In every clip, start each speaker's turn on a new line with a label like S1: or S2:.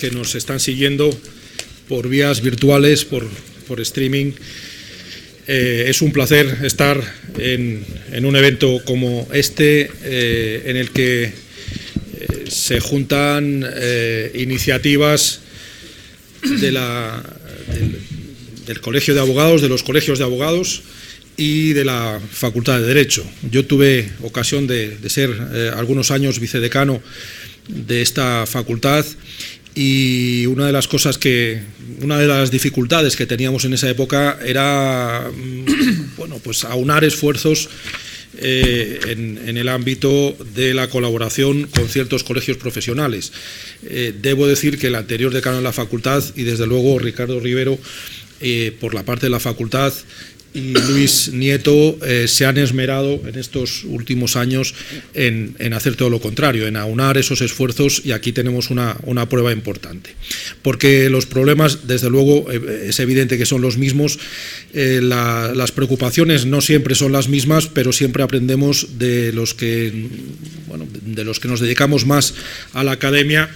S1: que nos están siguiendo por vías virtuales, por streaming. Es un placer estar en un evento como este, en el que se juntan iniciativas del Colegio de Abogados, de los colegios de abogados y de la Facultad de Derecho. Yo tuve ocasión de ser algunos años vicedecano de esta facultad, y una de las dificultades que teníamos en esa época era pues aunar esfuerzos en el ámbito de la colaboración con ciertos colegios profesionales. Debo decir que el anterior decano de la facultad, y desde luego Ricardo Rivero, por la parte de la facultad, y Luis Nieto se han esmerado en estos últimos años en hacer todo lo contrario, en aunar esos esfuerzos, y aquí tenemos una prueba importante. Porque los problemas, desde luego, es evidente que son los mismos, las preocupaciones no siempre son las mismas, pero siempre aprendemos de los que nos dedicamos más a la academia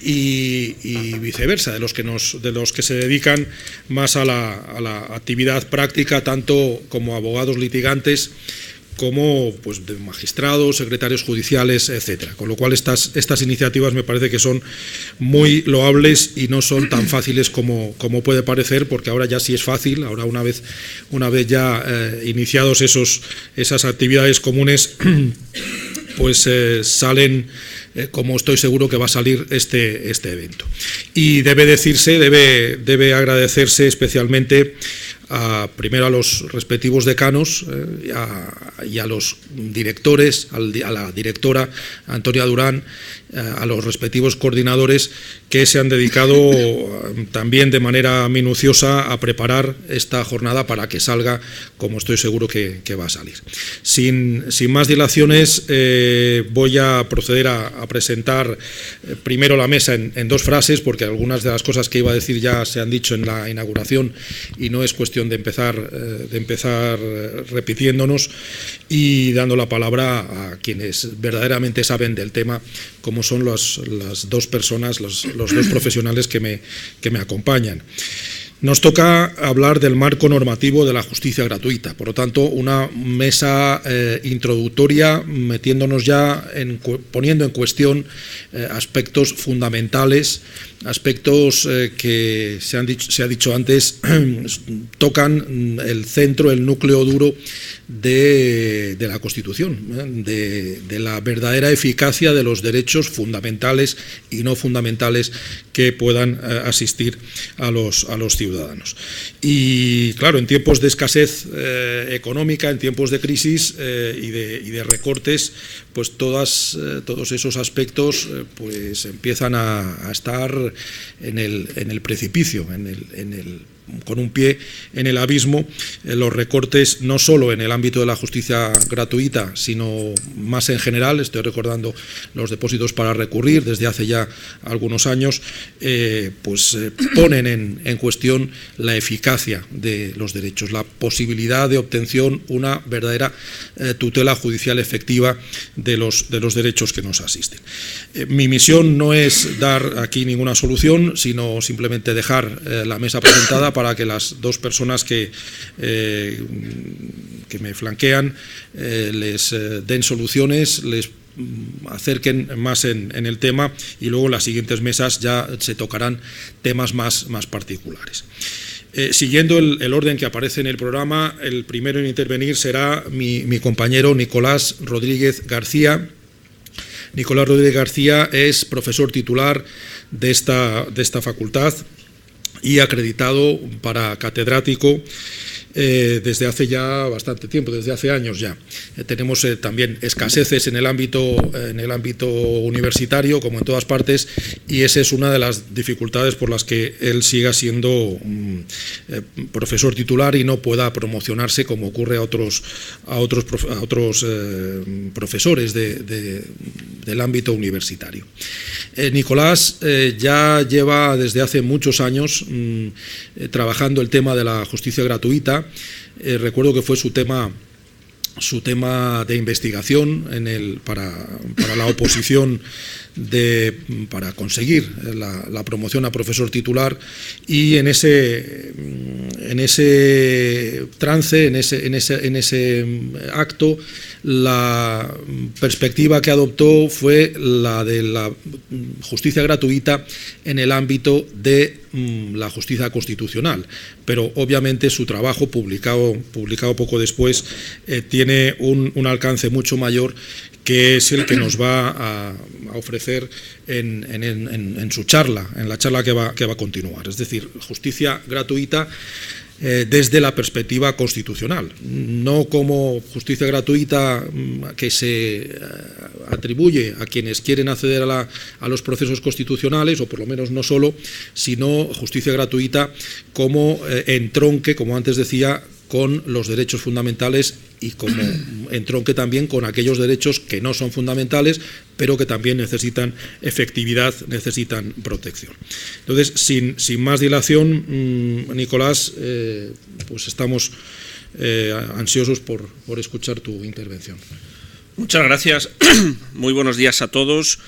S1: y viceversa, de los que se dedican más a la actividad práctica, tanto como abogados litigantes como pues de magistrados, secretarios judiciales, etcétera. Con lo cual estas iniciativas me parece que son muy loables y no son tan fáciles como puede parecer, porque ahora ya sí es fácil. Ahora una vez ya iniciados esas actividades comunes, pues salen, como estoy seguro que va a salir este evento. Y debe agradecerse especialmente primero a los respectivos decanos y a los directores, a la directora Antonia Durán, a los respectivos coordinadores que se han dedicado también de manera minuciosa a preparar esta jornada para que salga como estoy seguro que va a salir. Sin más dilaciones, voy a proceder a presentar primero la mesa en dos frases, porque algunas de las cosas que iba a decir ya se han dicho en la inauguración y no es cuestión de empezar repitiéndonos, y dando la palabra a quienes verdaderamente saben del tema, como son las dos personas, los dos profesionales que me acompañan. Nos toca hablar del marco normativo de la justicia gratuita, por lo tanto, una mesa introductoria, metiéndonos ya poniendo en cuestión aspectos fundamentales, aspectos que se ha dicho antes, tocan el centro, el núcleo duro de la Constitución, de la verdadera eficacia de los derechos fundamentales y no fundamentales que puedan asistir a los ciudadanos. Y claro, en tiempos de escasez económica, en tiempos de crisis y de recortes, pues todos esos aspectos pues empiezan a estar en el precipicio, con un pie en el abismo. Los recortes no solo en el ámbito de la justicia gratuita, sino más en general. Estoy recordando los depósitos para recurrir desde hace ya algunos años, ponen en cuestión la eficacia de los derechos, la posibilidad de obtención, una verdadera tutela judicial efectiva de los derechos que nos asisten. Mi misión no es dar aquí ninguna solución, sino simplemente dejar la mesa presentada para que las dos personas que me flanquean les den soluciones, les acerquen más en el tema, y luego en las siguientes mesas ya se tocarán temas más particulares. Siguiendo el orden que aparece en el programa, el primero en intervenir será mi compañero Nicolás Rodríguez García. Nicolás Rodríguez García es profesor titular de esta facultad y acreditado para catedrático desde hace ya bastante tiempo, desde hace años ya. Tenemos también escaseces en el ámbito universitario, como en todas partes, y esa es una de las dificultades por las que él siga siendo profesor titular y no pueda promocionarse como ocurre a otros profesores del ámbito universitario. Nicolás ya lleva desde hace muchos años trabajando el tema de la justicia gratuita. Recuerdo que fue su tema su tema de investigación para la oposición para conseguir la promoción a profesor titular, y en ese trance, en ese acto, la perspectiva que adoptó fue la de la justicia gratuita en el ámbito de la justicia constitucional, pero obviamente su trabajo, publicado poco después, tiene un alcance mucho mayor, que es el que nos va a ofrecer en su charla, en la charla que va a continuar. Es decir, justicia gratuita desde la perspectiva constitucional, no como justicia gratuita que se atribuye a quienes quieren acceder a los procesos constitucionales, o por lo menos no solo, sino justicia gratuita como entronque, como antes decía, con los derechos fundamentales, y como entronque también con aquellos derechos que no son fundamentales, pero que también necesitan efectividad, necesitan protección. Entonces, sin más dilación, Nicolás, pues estamos ansiosos por escuchar tu intervención.
S2: Muchas gracias. Muy buenos días a todos.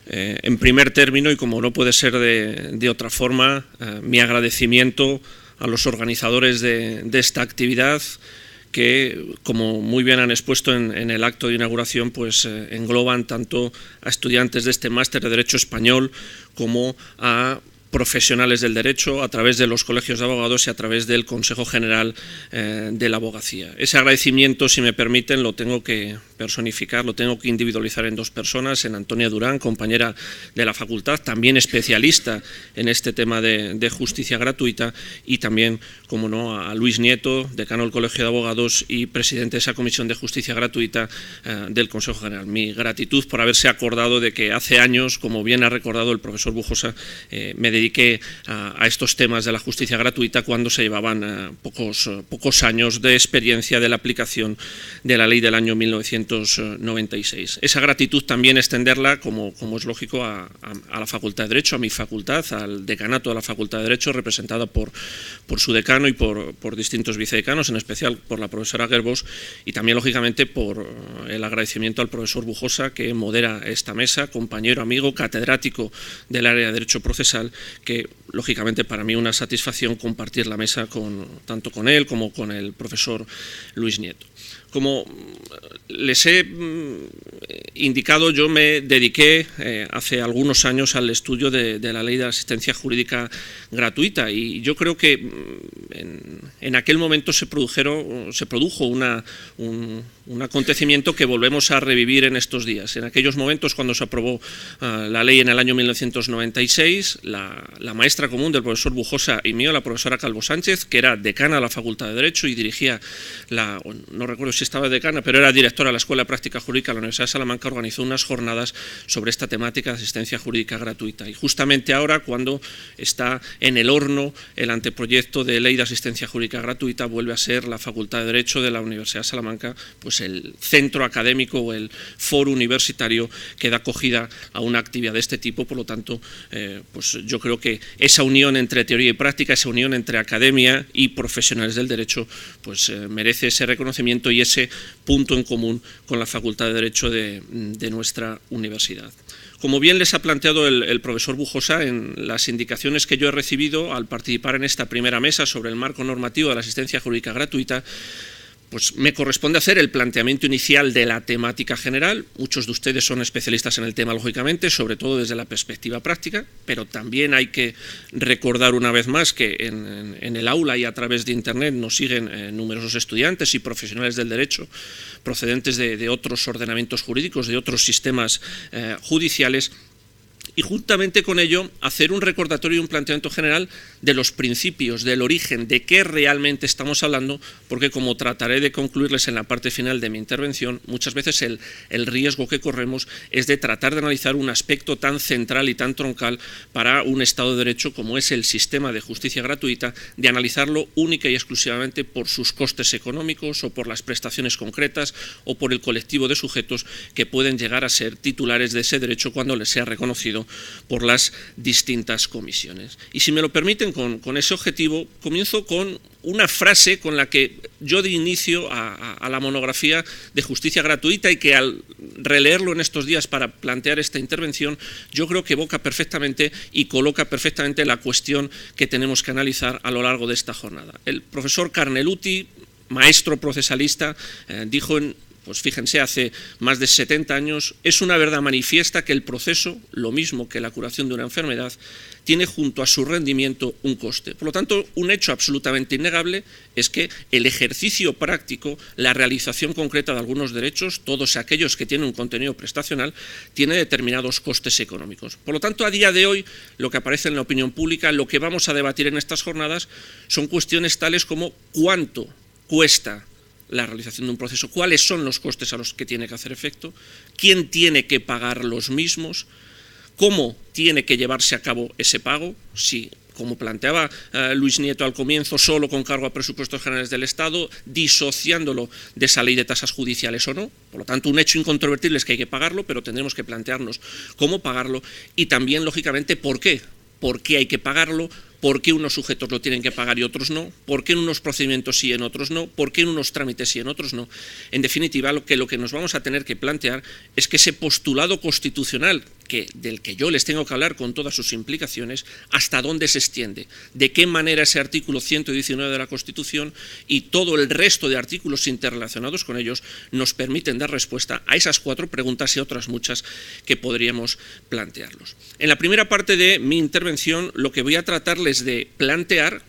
S2: En primer término, y como no puede ser de otra forma, mi agradecimiento a los organizadores de esta actividad, que, como muy bien han expuesto en el acto de inauguración, pues engloban tanto a estudiantes de este máster de Derecho Español como a profesionales del derecho, a través de los colegios de abogados y a través del Consejo General de la Abogacía. Ese agradecimiento, si me permiten, lo tengo que personificar, lo tengo que individualizar en dos personas: en Antonia Durán, compañera de la facultad, también especialista en este tema de justicia gratuita, y también, como no, a Luis Nieto, decano del Colegio de Abogados y presidente de esa Comisión de Justicia Gratuita del Consejo General. Mi gratitud por haberse acordado de que hace años, como bien ha recordado el profesor Bujosa, me dediqué a estos temas de la justicia gratuita cuando se llevaban pocos años de experiencia de la aplicación de la ley del año 1996. Esa gratitud también extenderla, como es lógico, a la Facultad de Derecho, a mi facultad, al decanato de la Facultad de Derecho, representada por su decano y por distintos vicedecanos, en especial por la profesora Gerbos, y también, lógicamente, por el agradecimiento al profesor Bujosa, que modera esta mesa, compañero, amigo, catedrático del área de Derecho Procesal, que, lógicamente, para mí una satisfacción compartir la mesa tanto con él como con el profesor Luis Nieto. Como les he indicado, yo me dediqué hace algunos años al estudio de la ley de asistencia jurídica gratuita, y yo creo que en aquel momento se produjo un acontecimiento que volvemos a revivir en estos días. En aquellos momentos, cuando se aprobó la ley en el año 1996, la maestra común del profesor Bujosa y mío, la profesora Calvo Sánchez, que era decana de la Facultad de Derecho y dirigía no recuerdo si estaba decana, pero era directora de la Escuela de Práctica Jurídica de la Universidad de Salamanca, organizó unas jornadas sobre esta temática de asistencia jurídica gratuita. Y justamente ahora, cuando está en el horno el anteproyecto de ley de asistencia jurídica gratuita, vuelve a ser la Facultad de Derecho de la Universidad de Salamanca pues el centro académico o el foro universitario que da acogida a una actividad de este tipo. Por lo tanto, pues yo creo que esa unión entre teoría y práctica, esa unión entre academia y profesionales del derecho, pues merece ese reconocimiento y ese punto en común con la Facultad de Derecho de nuestra universidad. Como bien les ha planteado el profesor Bujosa, en las indicaciones que yo he recibido al participar en esta primera mesa sobre el marco normativo de la asistencia jurídica gratuita, pues me corresponde hacer el planteamiento inicial de la temática general. Muchos de ustedes son especialistas en el tema, lógicamente, sobre todo desde la perspectiva práctica, pero también hay que recordar una vez más que en el aula y a través de Internet nos siguen numerosos estudiantes y profesionales del derecho procedentes de otros ordenamientos jurídicos, de otros sistemas judiciales, y juntamente con ello hacer un recordatorio y un planteamiento general de los principios, del origen, de qué realmente estamos hablando, porque, como trataré de concluirles en la parte final de mi intervención, muchas veces el riesgo que corremos es de tratar de analizar un aspecto tan central y tan troncal para un Estado de Derecho como es el sistema de justicia gratuita, de analizarlo única y exclusivamente por sus costes económicos o por las prestaciones concretas o por el colectivo de sujetos que pueden llegar a ser titulares de ese derecho cuando les sea reconocido por las distintas comisiones. Y si me lo permiten, con ese objetivo, comienzo con una frase con la que yo di inicio a la monografía de justicia gratuita y que al releerlo en estos días para plantear esta intervención, yo creo que evoca perfectamente y coloca perfectamente la cuestión que tenemos que analizar a lo largo de esta jornada. El profesor Carneluti, maestro procesalista, dijo pues fíjense, hace más de 70 años, es una verdad manifiesta que el proceso, lo mismo que la curación de una enfermedad, tiene junto a su rendimiento un coste. Por lo tanto, un hecho absolutamente innegable es que el ejercicio práctico, la realización concreta de algunos derechos, todos aquellos que tienen un contenido prestacional, tiene determinados costes económicos. Por lo tanto, a día de hoy, lo que aparece en la opinión pública, lo que vamos a debatir en estas jornadas, son cuestiones tales como cuánto cuesta la realización de un proceso, cuáles son los costes a los que tiene que hacer efecto, quién tiene que pagar los mismos, cómo tiene que llevarse a cabo ese pago, si, como planteaba Luis Nieto al comienzo, solo con cargo a presupuestos generales del Estado, disociándolo de esa ley de tasas judiciales o no. Por lo tanto, un hecho incontrovertible es que hay que pagarlo, pero tendremos que plantearnos cómo pagarlo y también, lógicamente, por qué. ¿Por qué hay que pagarlo? ¿Por qué unos sujetos lo tienen que pagar y otros no? ¿Por qué en unos procedimientos sí y en otros no? ¿Por qué en unos trámites sí y en otros no? En definitiva, lo que nos vamos a tener que plantear es que ese postulado constitucional del que yo les tengo que hablar con todas sus implicaciones, hasta dónde se extiende, de qué manera ese artículo 119 de la Constitución y todo el resto de artículos interrelacionados con ellos nos permiten dar respuesta a esas 4 preguntas y otras muchas que podríamos plantearlos. En la primera parte de mi intervención, lo que voy a tratarles de plantear,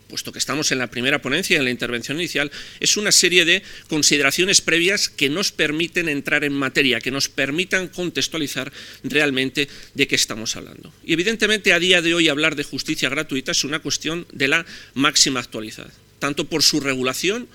S2: puesto que estamos en la primera ponencia, en la intervención inicial, es una serie de consideraciones previas que nos permiten entrar en materia, que nos permitan contextualizar realmente de qué estamos hablando. Y evidentemente a día de hoy hablar de justicia gratuita es una cuestión de la máxima actualidad, tanto por su regulación,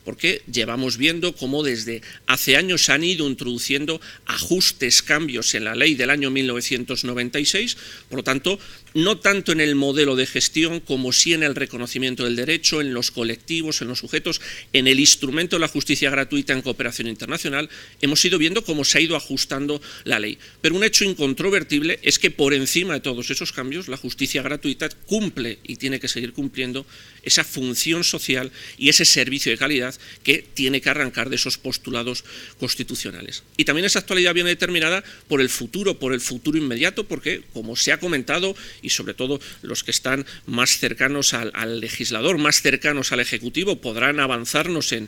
S2: porque llevamos viendo cómo desde hace años se han ido introduciendo ajustes, cambios en la ley del año 1996, por lo tanto, no tanto en el modelo de gestión como sí en el reconocimiento del derecho, en los colectivos, en los sujetos, en el instrumento de la justicia gratuita en cooperación internacional, hemos ido viendo cómo se ha ido ajustando la ley. Pero un hecho incontrovertible es que por encima de todos esos cambios, la justicia gratuita cumple y tiene que seguir cumpliendo esa función social y ese servicio de calidad que tiene que arrancar de esos postulados constitucionales. Y también esa actualidad viene determinada por el futuro inmediato, porque, como se ha comentado, y sobre todo los que están más cercanos al legislador, más cercanos al Ejecutivo, podrán avanzarnos en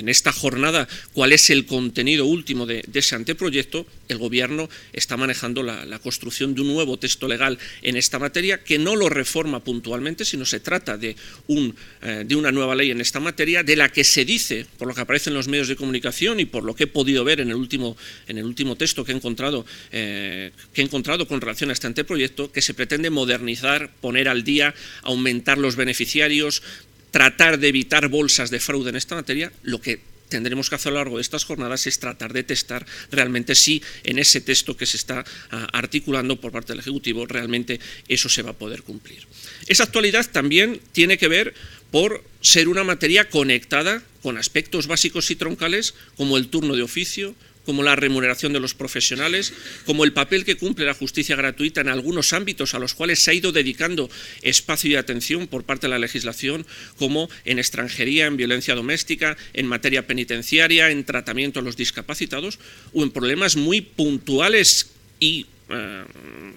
S2: esta jornada cuál es el contenido último de ese anteproyecto. El Gobierno está manejando la construcción de un nuevo texto legal en esta materia, que no lo reforma puntualmente, sino se trata de una nueva ley en esta materia, de la que se dice, por lo que aparece en los medios de comunicación y por lo que he podido ver en el último texto que he encontrado con relación a este anteproyecto, que se pretende modernizar, poner al día, aumentar los beneficiarios, tratar de evitar bolsas de fraude en esta materia. Lo que tendremos que hacer a lo largo de estas jornadas es tratar de testar realmente si en ese texto que se está articulando por parte del Ejecutivo realmente eso se va a poder cumplir. Esa actualidad también tiene que ver por ser una materia conectada con aspectos básicos y troncales como el turno de oficio, como la remuneración de los profesionales, como el papel que cumple la justicia gratuita en algunos ámbitos a los cuales se ha ido dedicando espacio y atención por parte de la legislación, como en extranjería, en violencia doméstica, en materia penitenciaria, en tratamiento a los discapacitados, o en problemas muy puntuales y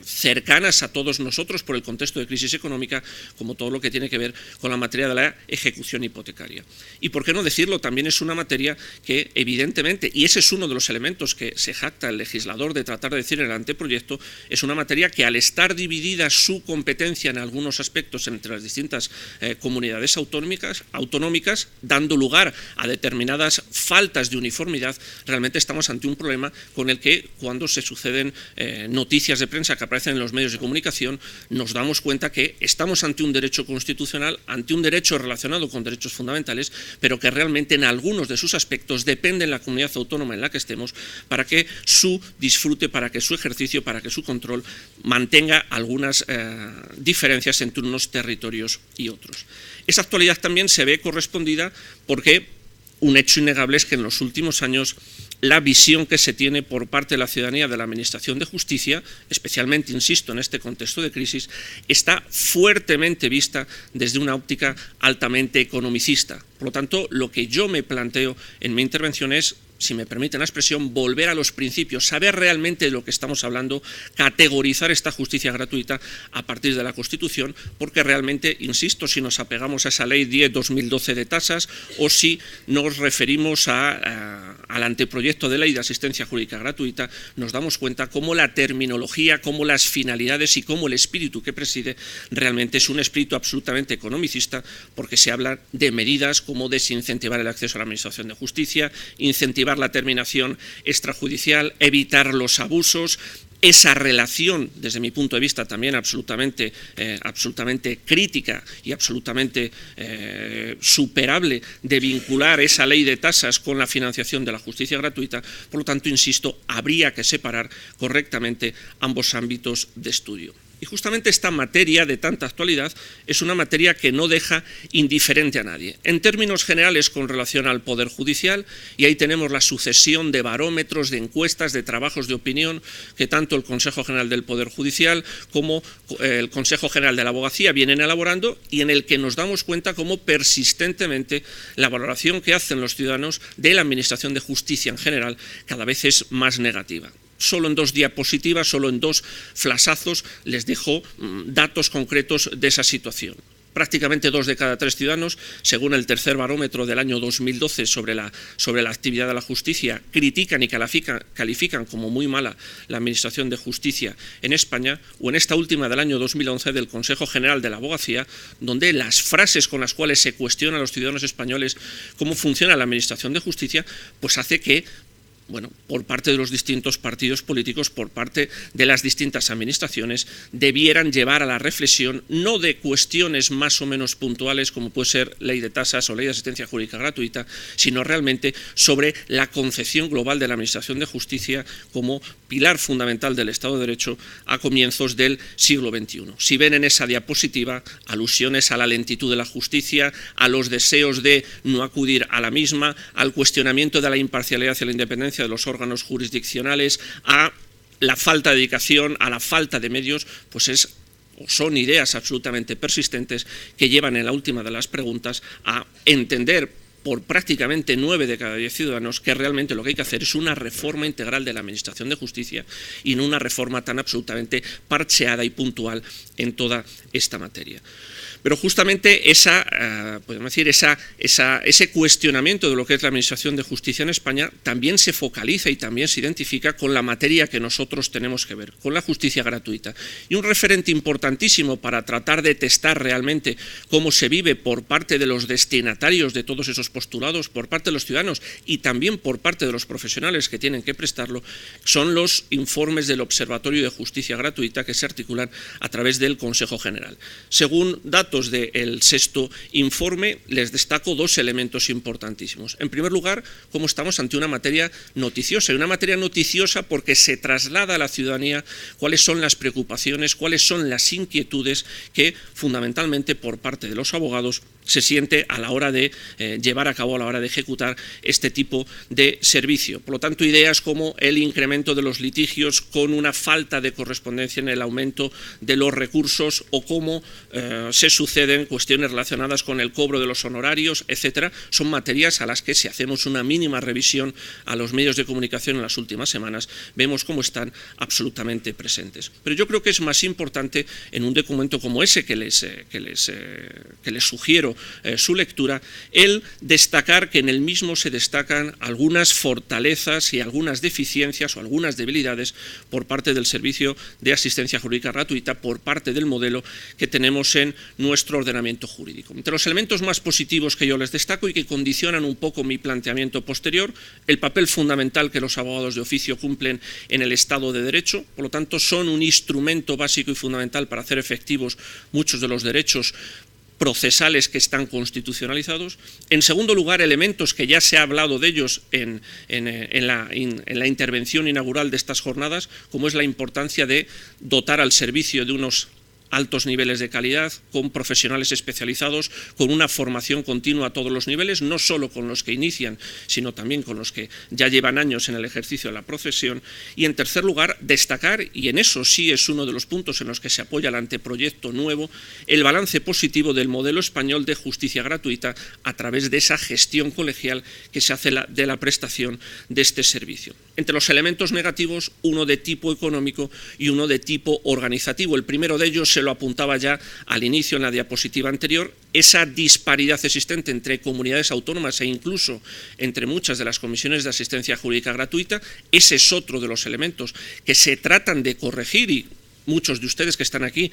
S2: cercanas a todos nosotros por el contexto de crisis económica, como todo lo que tiene que ver con la materia de la ejecución hipotecaria. Y por qué no decirlo, también es una materia que evidentemente, y ese es uno de los elementos que se jacta el legislador de tratar de decir en el anteproyecto, es una materia que al estar dividida su competencia en algunos aspectos entre las distintas comunidades autonómicas, dando lugar a determinadas faltas de uniformidad, realmente estamos ante un problema con el que cuando se suceden noticias de prensa que aparecen en los medios de comunicación, nos damos cuenta que estamos ante un derecho constitucional, ante un derecho relacionado con derechos fundamentales, pero que realmente en algunos de sus aspectos depende de la comunidad autónoma en la que estemos para que su disfrute, para que su ejercicio, para que su control mantenga algunas diferencias entre unos territorios y otros. Esa actualidad también se ve correspondida porque un hecho innegable es que en los últimos años la visión que se tiene por parte de la ciudadanía de la Administración de Justicia, especialmente, insisto, en este contexto de crisis, está fuertemente vista desde una óptica altamente economicista. Por lo tanto, lo que yo me planteo en mi intervención es, si me permiten la expresión, volver a los principios, saber realmente de lo que estamos hablando, categorizar esta justicia gratuita a partir de la Constitución, porque realmente, insisto, si nos apegamos a esa ley 10/2012 de tasas o si nos referimos al anteproyecto de ley de asistencia jurídica gratuita, nos damos cuenta cómo la terminología, cómo las finalidades y cómo el espíritu que preside realmente es un espíritu absolutamente economicista, porque se habla de medidas como desincentivar el acceso a la Administración de Justicia, incentivar la terminación extrajudicial, evitar los abusos. Esa relación, desde mi punto de vista también absolutamente crítica y absolutamente superable, de vincular esa ley de tasas con la financiación de la justicia gratuita. Por lo tanto, insisto, habría que separar correctamente ambos ámbitos de estudio. Y justamente esta materia de tanta actualidad es una materia que no deja indiferente a nadie. En términos generales, con relación al Poder Judicial, y ahí tenemos la sucesión de barómetros, de encuestas, de trabajos de opinión que tanto el Consejo General del Poder Judicial como el Consejo General de la Abogacía vienen elaborando, y en el que nos damos cuenta cómo persistentemente la valoración que hacen los ciudadanos de la Administración de Justicia en general cada vez es más negativa. Solo en 2 diapositivas, solo en 2 flasazos les dejo datos concretos de esa situación. Prácticamente 2 de cada 3 ciudadanos, según el tercer barómetro del año 2012 sobre la actividad de la justicia, critican y califican como muy mala la Administración de Justicia en España, o en esta última del año 2011 del Consejo General de la Abogacía, donde las frases con las cuales se cuestiona a los ciudadanos españoles cómo funciona la Administración de Justicia, pues hace que, por parte de los distintos partidos políticos, por parte de las distintas administraciones, debieran llevar a la reflexión no de cuestiones más o menos puntuales como puede ser ley de tasas o ley de asistencia jurídica gratuita, sino realmente sobre la concepción global de la Administración de Justicia como pilar fundamental del Estado de Derecho a comienzos del siglo XXI. Si ven en esa diapositiva alusiones a la lentitud de la justicia, a los deseos de no acudir a la misma, al cuestionamiento de la imparcialidad y la independencia de los órganos jurisdiccionales, a la falta de dedicación, a la falta de medios, pues son ideas absolutamente persistentes que llevan en la última de las preguntas a entender por prácticamente 9 de cada 10 ciudadanos que realmente lo que hay que hacer es una reforma integral de la Administración de Justicia y no una reforma tan absolutamente parcheada y puntual en toda esta materia. Pero justamente ese cuestionamiento de lo que es la Administración de Justicia en España también se focaliza y también se identifica con la materia que nosotros tenemos que ver, con la justicia gratuita. Y un referente importantísimo para tratar de testar realmente cómo se vive por parte de los destinatarios de todos esos postulados, por parte de los ciudadanos y también por parte de los profesionales que tienen que prestarlo, son los informes del Observatorio de Justicia Gratuita que se articulan a través del Consejo General. Según datos del sexto informe, les destaco 2 elementos importantísimos. En primer lugar, cómo estamos ante una materia noticiosa, y una materia noticiosa porque se traslada a la ciudadanía cuáles son las preocupaciones, cuáles son las inquietudes que fundamentalmente por parte de los abogados se siente a la hora de llevar a cabo, a la hora de ejecutar este tipo de servicio. Por lo tanto, ideas como el incremento de los litigios con una falta de correspondencia en el aumento de los recursos, o cómo se suceden cuestiones relacionadas con el cobro de los honorarios, etcétera, son materias a las que, si hacemos una mínima revisión a los medios de comunicación en las últimas semanas, vemos cómo están absolutamente presentes. Pero yo creo que es más importante en un documento como ese que les sugiero su lectura, el destacar que en el mismo se destacan algunas fortalezas y algunas deficiencias o algunas debilidades por parte del servicio de asistencia jurídica gratuita, por parte del modelo que tenemos en nuestro ordenamiento jurídico. Entre los elementos más positivos que yo les destaco y que condicionan un poco mi planteamiento posterior, el papel fundamental que los abogados de oficio cumplen en el Estado de Derecho, por lo tanto son un instrumento básico y fundamental para hacer efectivos muchos de los derechos procesales que están constitucionalizados. En segundo lugar, elementos que ya se ha hablado de ellos en la intervención inaugural de estas jornadas, como es la importancia de dotar al servicio de unos altos niveles de calidad, con profesionales especializados, con una formación continua a todos los niveles, no solo con los que inician, sino también con los que ya llevan años en el ejercicio de la profesión. Y en tercer lugar, destacar, y en eso sí es uno de los puntos en los que se apoya el anteproyecto nuevo, el balance positivo del modelo español de justicia gratuita a través de esa gestión colegial que se hace de la prestación de este servicio. Entre los elementos negativos, uno de tipo económico y uno de tipo organizativo. El primero de ellos se lo apuntaba ya al inicio en la diapositiva anterior, esa disparidad existente entre comunidades autónomas e incluso entre muchas de las comisiones de asistencia jurídica gratuita. Ese es otro de los elementos que se tratan de corregir y muchos de ustedes que están aquí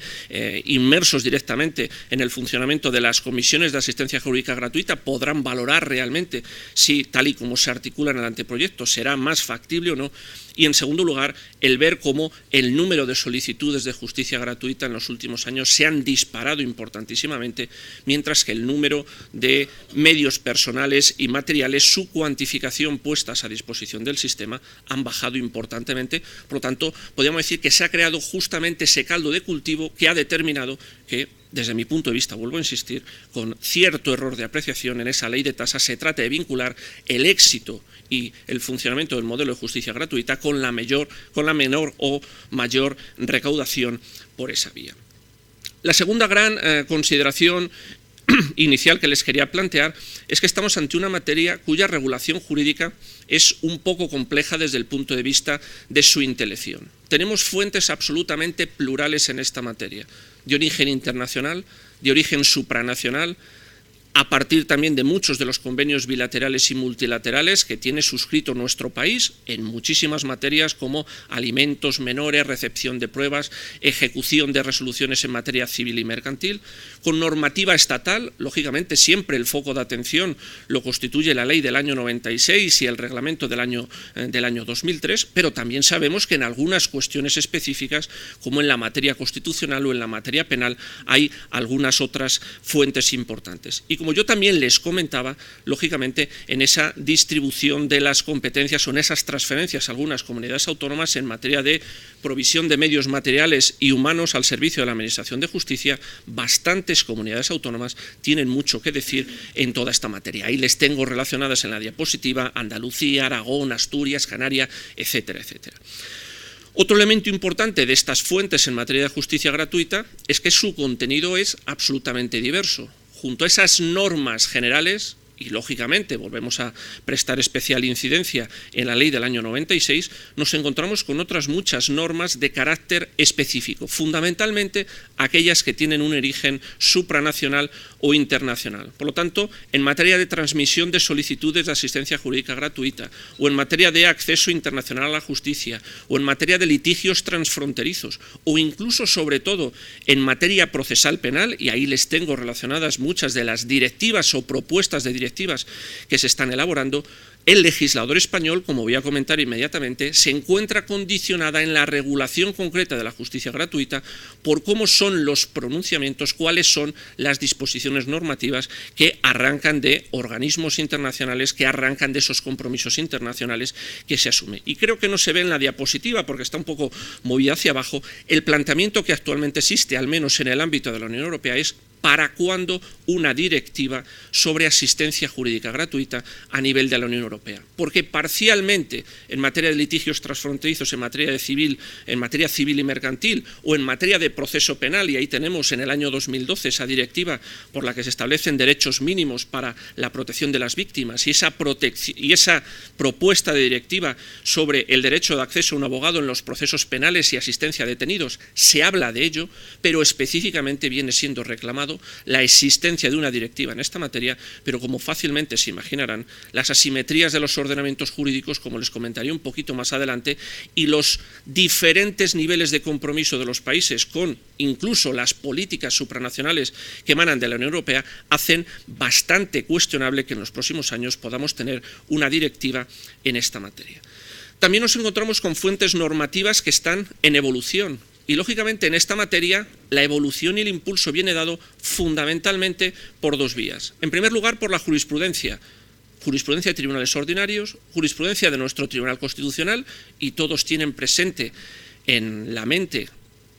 S2: inmersos directamente en el funcionamiento de las comisiones de asistencia jurídica gratuita podrán valorar realmente si, tal y como se articula en el anteproyecto, será más factible o no. Y en segundo lugar, el ver cómo el número de solicitudes de justicia gratuita en los últimos años se han disparado importantísimamente, mientras que el número de medios personales y materiales, su cuantificación puestas a disposición del sistema, han bajado importantemente. Por lo tanto, podríamos decir que se ha creado justamente ese caldo de cultivo que ha determinado que, desde mi punto de vista, vuelvo a insistir, con cierto error de apreciación en esa ley de tasas, se trata de vincular el éxito y el funcionamiento del modelo de justicia gratuita con la menor o mayor recaudación por esa vía. La segunda gran consideración inicial que les quería plantear es que estamos ante una materia cuya regulación jurídica es un poco compleja desde el punto de vista de su intelección. Tenemos fuentes absolutamente plurales en esta materia, de origen internacional, de origen supranacional, a partir también de muchos de los convenios bilaterales y multilaterales que tiene suscrito nuestro país en muchísimas materias como alimentos menores, recepción de pruebas, ejecución de resoluciones en materia civil y mercantil, con normativa estatal. Lógicamente siempre el foco de atención lo constituye la ley del año 96 y el reglamento del año 2003, pero también sabemos que en algunas cuestiones específicas, como en la materia constitucional o en la materia penal, hay algunas otras fuentes importantes. Y como yo también les comentaba, lógicamente en esa distribución de las competencias o en esas transferencias a algunas comunidades autónomas en materia de provisión de medios materiales y humanos al servicio de la Administración de Justicia, bastantes comunidades autónomas tienen mucho que decir en toda esta materia. Ahí les tengo relacionadas en la diapositiva Andalucía, Aragón, Asturias, Canarias, etcétera, etcétera. Otro elemento importante de estas fuentes en materia de justicia gratuita es que su contenido es absolutamente diverso. Junto a esas normas generales, y lógicamente volvemos a prestar especial incidencia en la ley del año 96, nos encontramos con otras muchas normas de carácter específico, fundamentalmente aquellas que tienen un origen supranacional o internacional. Por lo tanto, en materia de transmisión de solicitudes de asistencia jurídica gratuita, o en materia de acceso internacional a la justicia, o en materia de litigios transfronterizos, o incluso, sobre todo, en materia procesal penal, y ahí les tengo relacionadas muchas de las directivas o propuestas de directivas que se están elaborando, el legislador español, como voy a comentar inmediatamente, se encuentra condicionada en la regulación concreta de la justicia gratuita por cómo son los pronunciamientos, cuáles son las disposiciones normativas que arrancan de organismos internacionales, que arrancan de esos compromisos internacionales que se asume. Y creo que no se ve en la diapositiva, porque está un poco movida hacia abajo, el planteamiento que actualmente existe, al menos en el ámbito de la Unión Europea, es ¿para cuándo una directiva sobre asistencia jurídica gratuita a nivel de la Unión Europea? Porque parcialmente en materia de litigios transfronterizos, en materia civil y mercantil, o en materia de proceso penal, y ahí tenemos en el año 2012 esa directiva por la que se establecen derechos mínimos para la protección de las víctimas, y esa propuesta de directiva sobre el derecho de acceso a un abogado en los procesos penales y asistencia a detenidos, se habla de ello, pero específicamente viene siendo reclamado la existencia de una directiva en esta materia, pero como fácilmente se imaginarán, las asimetrías de los ordenamientos jurídicos, como les comentaré un poquito más adelante, y los diferentes niveles de compromiso de los países con incluso las políticas supranacionales que emanan de la Unión Europea, hacen bastante cuestionable que en los próximos años podamos tener una directiva en esta materia. También nos encontramos con fuentes normativas que están en evolución. Y lógicamente en esta materia la evolución y el impulso viene dado fundamentalmente por dos vías. En primer lugar, por la jurisprudencia de tribunales ordinarios, jurisprudencia de nuestro Tribunal Constitucional, y todos tienen presente en la mente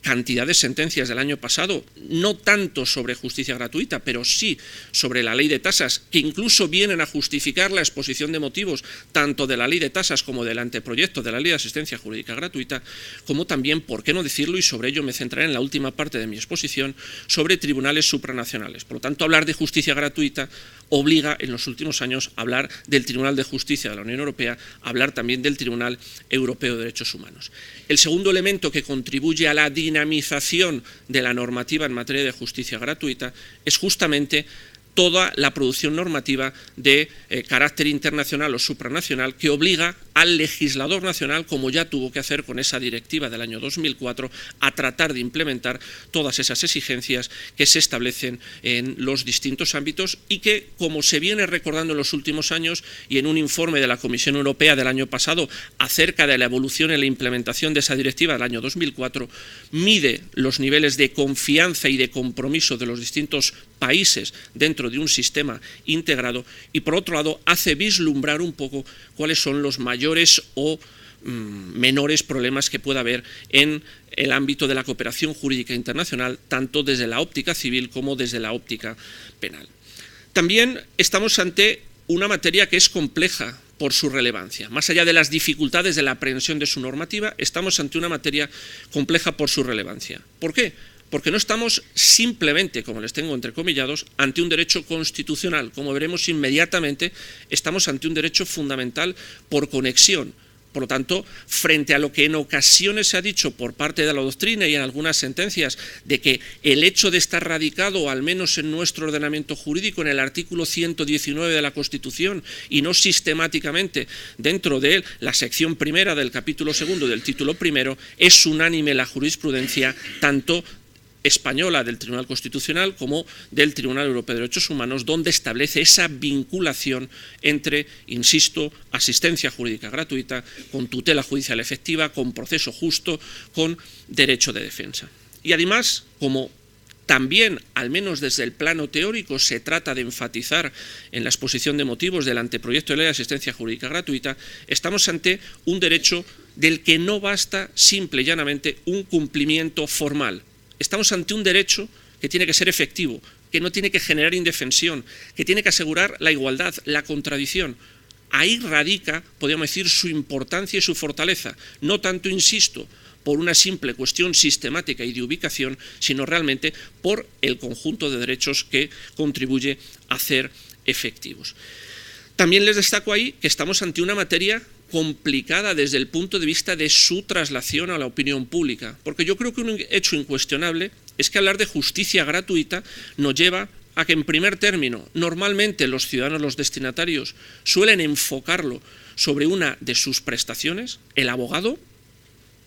S2: cantidad de sentencias del año pasado, no tanto sobre justicia gratuita, pero sí sobre la ley de tasas, que incluso vienen a justificar la exposición de motivos tanto de la ley de tasas como del anteproyecto de la ley de asistencia jurídica gratuita, como también, por qué no decirlo, y sobre ello me centraré en la última parte de mi exposición, sobre tribunales supranacionales. Por lo tanto, hablar de justicia gratuita obliga en los últimos años a hablar del Tribunal de Justicia de la Unión Europea, a hablar también del Tribunal Europeo de Derechos Humanos. El segundo elemento que contribuye a la dinamización de la normativa en materia de justicia gratuita es justamente toda la producción normativa de carácter internacional o supranacional que obliga al legislador nacional, como ya tuvo que hacer con esa directiva del año 2004, a tratar de implementar todas esas exigencias que se establecen en los distintos ámbitos y que, como se viene recordando en los últimos años y en un informe de la Comisión Europea del año pasado acerca de la evolución en la implementación de esa directiva del año 2004, mide los niveles de confianza y de compromiso de los distintos países dentro de un sistema integrado y, por otro lado, hace vislumbrar un poco cuáles son los mayores o menores problemas que pueda haber en el ámbito de la cooperación jurídica internacional, tanto desde la óptica civil como desde la óptica penal. También estamos ante una materia que es compleja por su relevancia. Más allá de las dificultades de la aprehensión de su normativa, estamos ante una materia compleja por su relevancia. ¿Por qué? Porque no estamos simplemente, como les tengo entrecomillados, ante un derecho constitucional. Como veremos inmediatamente, estamos ante un derecho fundamental por conexión. Por lo tanto, frente a lo que en ocasiones se ha dicho por parte de la doctrina y en algunas sentencias, de que el hecho de estar radicado, al menos en nuestro ordenamiento jurídico, en el artículo 119 de la Constitución y no sistemáticamente dentro de la sección primera del capítulo segundo del título primero, es unánime la jurisprudencia tanto española del Tribunal Constitucional como del Tribunal Europeo de Derechos Humanos, donde establece esa vinculación entre, insisto, asistencia jurídica gratuita, con tutela judicial efectiva, con proceso justo, con derecho de defensa. Y además, como también, al menos desde el plano teórico, se trata de enfatizar en la exposición de motivos del anteproyecto de ley de asistencia jurídica gratuita, estamos ante un derecho del que no basta simple y llanamente un cumplimiento formal. Estamos ante un derecho que tiene que ser efectivo, que no tiene que generar indefensión, que tiene que asegurar la igualdad, la contradicción. Ahí radica, podríamos decir, su importancia y su fortaleza. No tanto, insisto, por una simple cuestión sistemática y de ubicación, sino realmente por el conjunto de derechos que contribuye a hacer efectivos. También les destaco ahí que estamos ante una materia complicada desde el punto de vista de su traslación a la opinión pública, porque yo creo que un hecho incuestionable es que hablar de justicia gratuita nos lleva a que, en primer término, normalmente los ciudadanos, los destinatarios, suelen enfocarlo sobre una de sus prestaciones, el abogado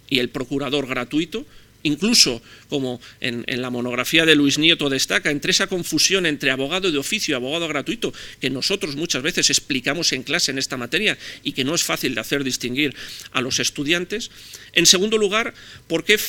S2: y el procurador gratuito, incluso, como en la monografía de Luis Nieto destaca, entre esa confusión entre abogado de oficio y abogado gratuito, que nosotros muchas veces explicamos en clase en esta materia y que no es fácil de hacer distinguir a los estudiantes. En segundo lugar, porque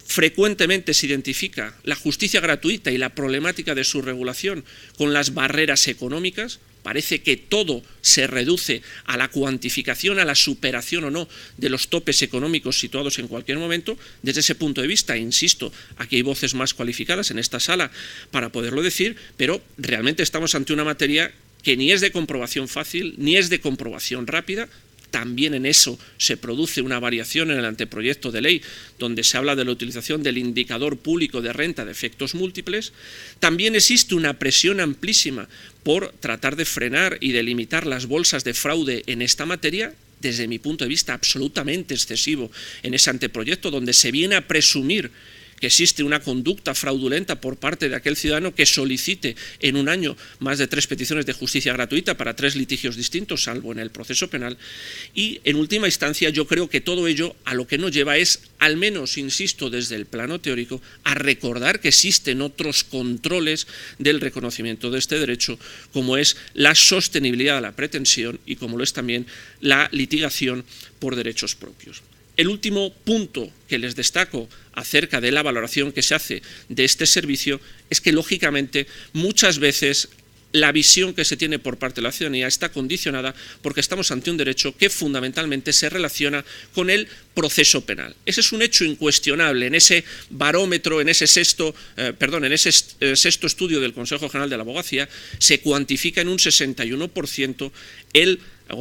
S2: frecuentemente se identifica la justicia gratuita y la problemática de su regulación con las barreras económicas. Parece que todo se reduce a la cuantificación, a la superación o no de los topes económicos situados en cualquier momento. Desde ese punto de vista, insisto, aquí hay voces más cualificadas en esta sala para poderlo decir, pero realmente estamos ante una materia que ni es de comprobación fácil, ni es de comprobación rápida. También en eso se produce una variación en el anteproyecto de ley, donde se habla de la utilización del indicador público de renta de efectos múltiples. También existe una presión amplísima por tratar de frenar y de limitar las bolsas de fraude en esta materia, desde mi punto de vista absolutamente excesivo en ese anteproyecto, donde se viene a presumir que existe una conducta fraudulenta por parte de aquel ciudadano que solicite en un año más de 3 peticiones de justicia gratuita para 3 litigios distintos, salvo en el proceso penal. Y, en última instancia, yo creo que todo ello a lo que nos lleva es, al menos, insisto, desde el plano teórico, a recordar que existen otros controles del reconocimiento de este derecho, como es la sostenibilidad de la pretensión y como lo es también la litigación por derechos propios. El último punto que les destaco acerca de la valoración que se hace de este servicio es que, lógicamente, muchas veces la visión que se tiene por parte de la ciudadanía está condicionada porque estamos ante un derecho que fundamentalmente se relaciona con el proceso penal. Ese es un hecho incuestionable. En ese barómetro, en ese sexto estudio del Consejo General de la Abogacía, se cuantifica en un 61%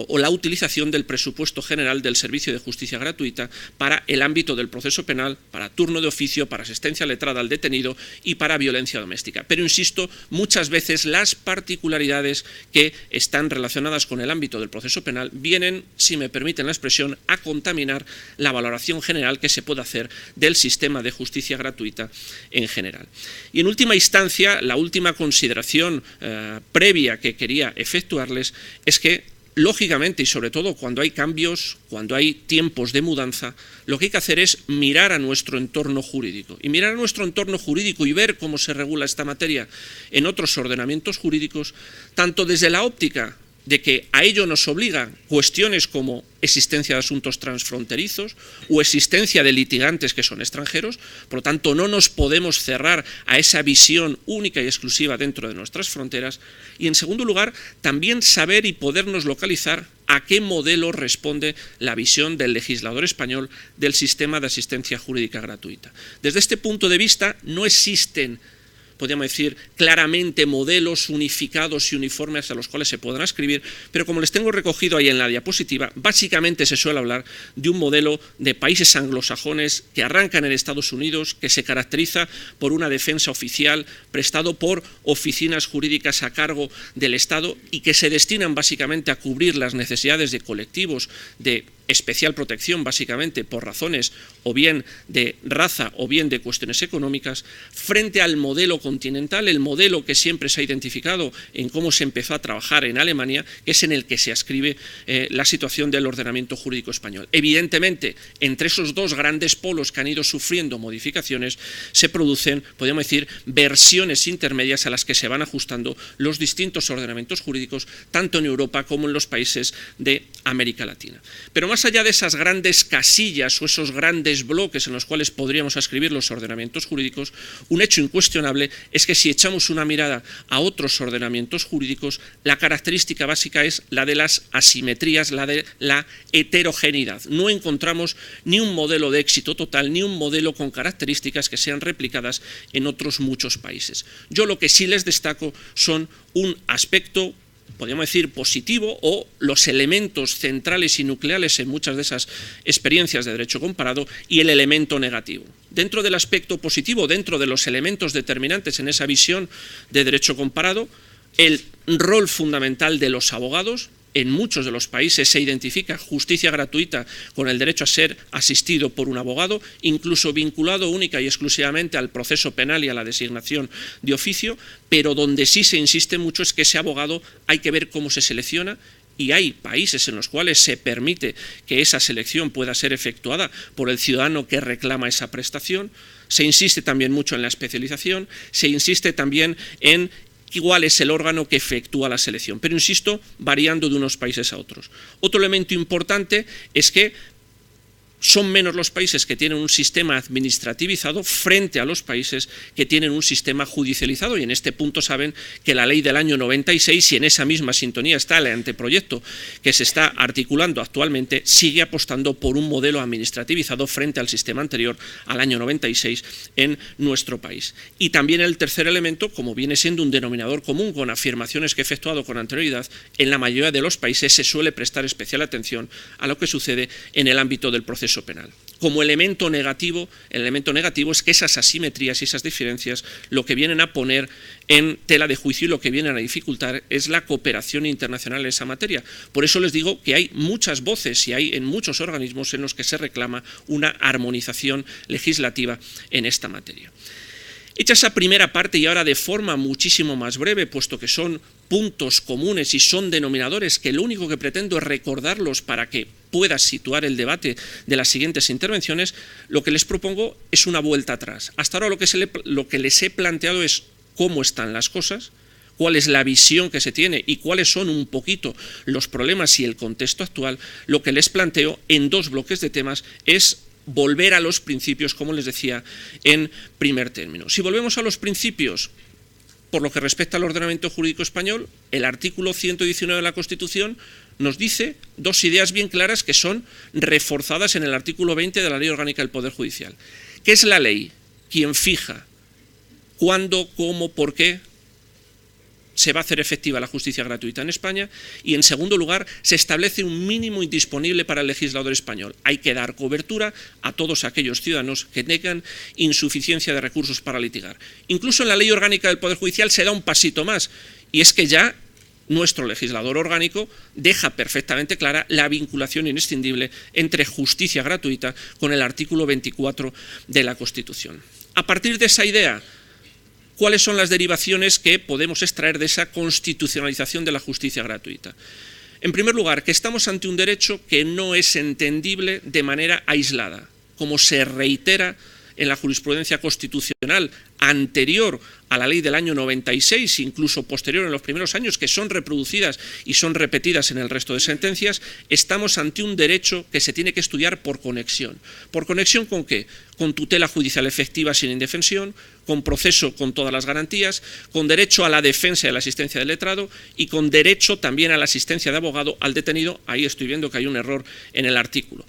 S2: la utilización del presupuesto general del Servicio de Justicia Gratuita para el ámbito del proceso penal, para turno de oficio, para asistencia letrada al detenido y para violencia doméstica. Pero insisto, muchas veces las particularidades que están relacionadas con el ámbito del proceso penal vienen, si me permiten la expresión, a contaminar la valoración general que se puede hacer del sistema de justicia gratuita en general. Y en última instancia, la última consideración previa que quería efectuarles es que, lógicamente, y sobre todo cuando hay cambios, cuando hay tiempos de mudanza, lo que hay que hacer es mirar a nuestro entorno jurídico. Y mirar a nuestro entorno jurídico y ver cómo se regula esta materia en otros ordenamientos jurídicos, tanto desde la óptica de que a ello nos obligan cuestiones como existencia de asuntos transfronterizos o existencia de litigantes que son extranjeros, por lo tanto no nos podemos cerrar a esa visión única y exclusiva dentro de nuestras fronteras, y en segundo lugar también saber y podernos localizar a qué modelo responde la visión del legislador español del sistema de asistencia jurídica gratuita. Desde este punto de vista no existen, podríamos decir, claramente modelos unificados y uniformes a los cuales se podrán escribir, pero como les tengo recogido ahí en la diapositiva, básicamente se suele hablar de un modelo de países anglosajones que arrancan en Estados Unidos, que se caracteriza por una defensa oficial prestado por oficinas jurídicas a cargo del Estado y que se destinan básicamente a cubrir las necesidades de colectivos de especial protección, básicamente por razones o bien de raza o bien de cuestiones económicas, frente al modelo continental, el modelo que siempre se ha identificado en cómo se empezó a trabajar en Alemania, que es en el que se ascribe la situación del ordenamiento jurídico español. Evidentemente, entre esos dos grandes polos que han ido sufriendo modificaciones, se producen, podríamos decir, versiones intermedias a las que se van ajustando los distintos ordenamientos jurídicos, tanto en Europa como en los países de América Latina. Pero más allá de esas grandes casillas o esos grandes bloques en los cuales podríamos ascribir los ordenamientos jurídicos, un hecho incuestionable es que si echamos una mirada a otros ordenamientos jurídicos, la característica básica es la de las asimetrías, la de la heterogeneidad. No encontramos ni un modelo de éxito total, ni un modelo con características que sean replicadas en otros muchos países. Yo lo que sí les destaco son un aspecto, podríamos decir, positivo, o los elementos centrales y nucleares en muchas de esas experiencias de derecho comparado, y el elemento negativo. Dentro del aspecto positivo, dentro de los elementos determinantes en esa visión de derecho comparado, el rol fundamental de los abogados. En muchos de los países se identifica justicia gratuita con el derecho a ser asistido por un abogado, incluso vinculado única y exclusivamente al proceso penal y a la designación de oficio, pero donde sí se insiste mucho es que ese abogado hay que ver cómo se selecciona, y hay países en los cuales se permite que esa selección pueda ser efectuada por el ciudadano que reclama esa prestación. Se insiste también mucho en la especialización, se insiste también en igual es el órgano que efectúa la selección, pero insisto, variando de unos países a otros. Otro elemento importante es que son menos los países que tienen un sistema administrativizado frente a los países que tienen un sistema judicializado, y en este punto saben que la ley del año 96, y en esa misma sintonía está el anteproyecto que se está articulando actualmente, sigue apostando por un modelo administrativizado frente al sistema anterior al año 96 en nuestro país. Y también el tercer elemento, como viene siendo un denominador común con afirmaciones que he efectuado con anterioridad, en la mayoría de los países se suele prestar especial atención a lo que sucede en el ámbito del proceso penal. Como elemento negativo, el elemento negativo es que esas asimetrías y esas diferencias lo que vienen a poner en tela de juicio y lo que vienen a dificultar es la cooperación internacional en esa materia. Por eso les digo que hay muchas voces y hay en muchos organismos en los que se reclama una armonización legislativa en esta materia. Hecha esa primera parte, y ahora de forma muchísimo más breve, puesto que son puntos comunes y son denominadores que lo único que pretendo es recordarlos para que pueda situar el debate de las siguientes intervenciones, lo que les propongo es una vuelta atrás. Hasta ahora lo que les he planteado es cómo están las cosas, cuál es la visión que se tiene y cuáles son un poquito los problemas y el contexto actual. Lo que les planteo en dos bloques de temas es volver a los principios, como les decía en primer término. Si volvemos a los principios, por lo que respecta al ordenamiento jurídico español, el artículo 119 de la Constitución nos dice dos ideas bien claras que son reforzadas en el artículo 20 de la Ley Orgánica del Poder Judicial. ¿Qué es la ley? Quien fija cuándo, cómo, por qué se va a hacer efectiva la justicia gratuita en España, y en segundo lugar se establece un mínimo indisponible para el legislador español. Hay que dar cobertura a todos aquellos ciudadanos que tengan insuficiencia de recursos para litigar. Incluso en la Ley Orgánica del Poder Judicial se da un pasito más, y es que ya nuestro legislador orgánico deja perfectamente clara la vinculación inescindible entre justicia gratuita con el artículo 24 de la Constitución. A partir de esa idea, ¿cuáles son las derivaciones que podemos extraer de esa constitucionalización de la justicia gratuita? En primer lugar, que estamos ante un derecho que no es entendible de manera aislada, como se reitera en la jurisprudencia constitucional anterior a la ley del año 96, incluso posterior en los primeros años, que son reproducidas y son repetidas en el resto de sentencias. Estamos ante un derecho que se tiene que estudiar por conexión. ¿Por conexión con qué? Con tutela judicial efectiva sin indefensión, con proceso con todas las garantías, con derecho a la defensa y a la asistencia del letrado y con derecho también a la asistencia de abogado al detenido. Ahí estoy viendo que hay un error en el artículo.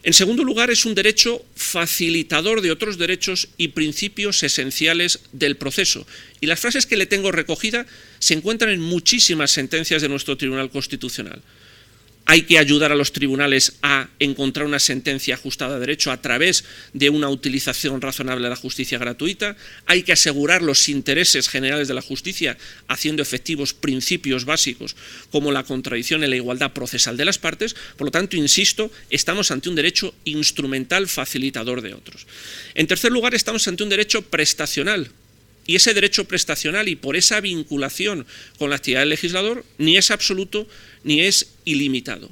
S2: En segundo lugar, es un derecho facilitador de otros derechos y principios esenciales del proceso. Y las frases que le tengo recogida se encuentran en muchísimas sentencias de nuestro Tribunal Constitucional. Hay que ayudar a los tribunales a encontrar una sentencia ajustada a derecho a través de una utilización razonable de la justicia gratuita. Hay que asegurar los intereses generales de la justicia haciendo efectivos principios básicos como la contradicción y la igualdad procesal de las partes. Por lo tanto, insisto, estamos ante un derecho instrumental facilitador de otros. En tercer lugar, estamos ante un derecho prestacional. Y ese derecho prestacional, y por esa vinculación con la actividad del legislador, ni es absoluto ni es ilimitado.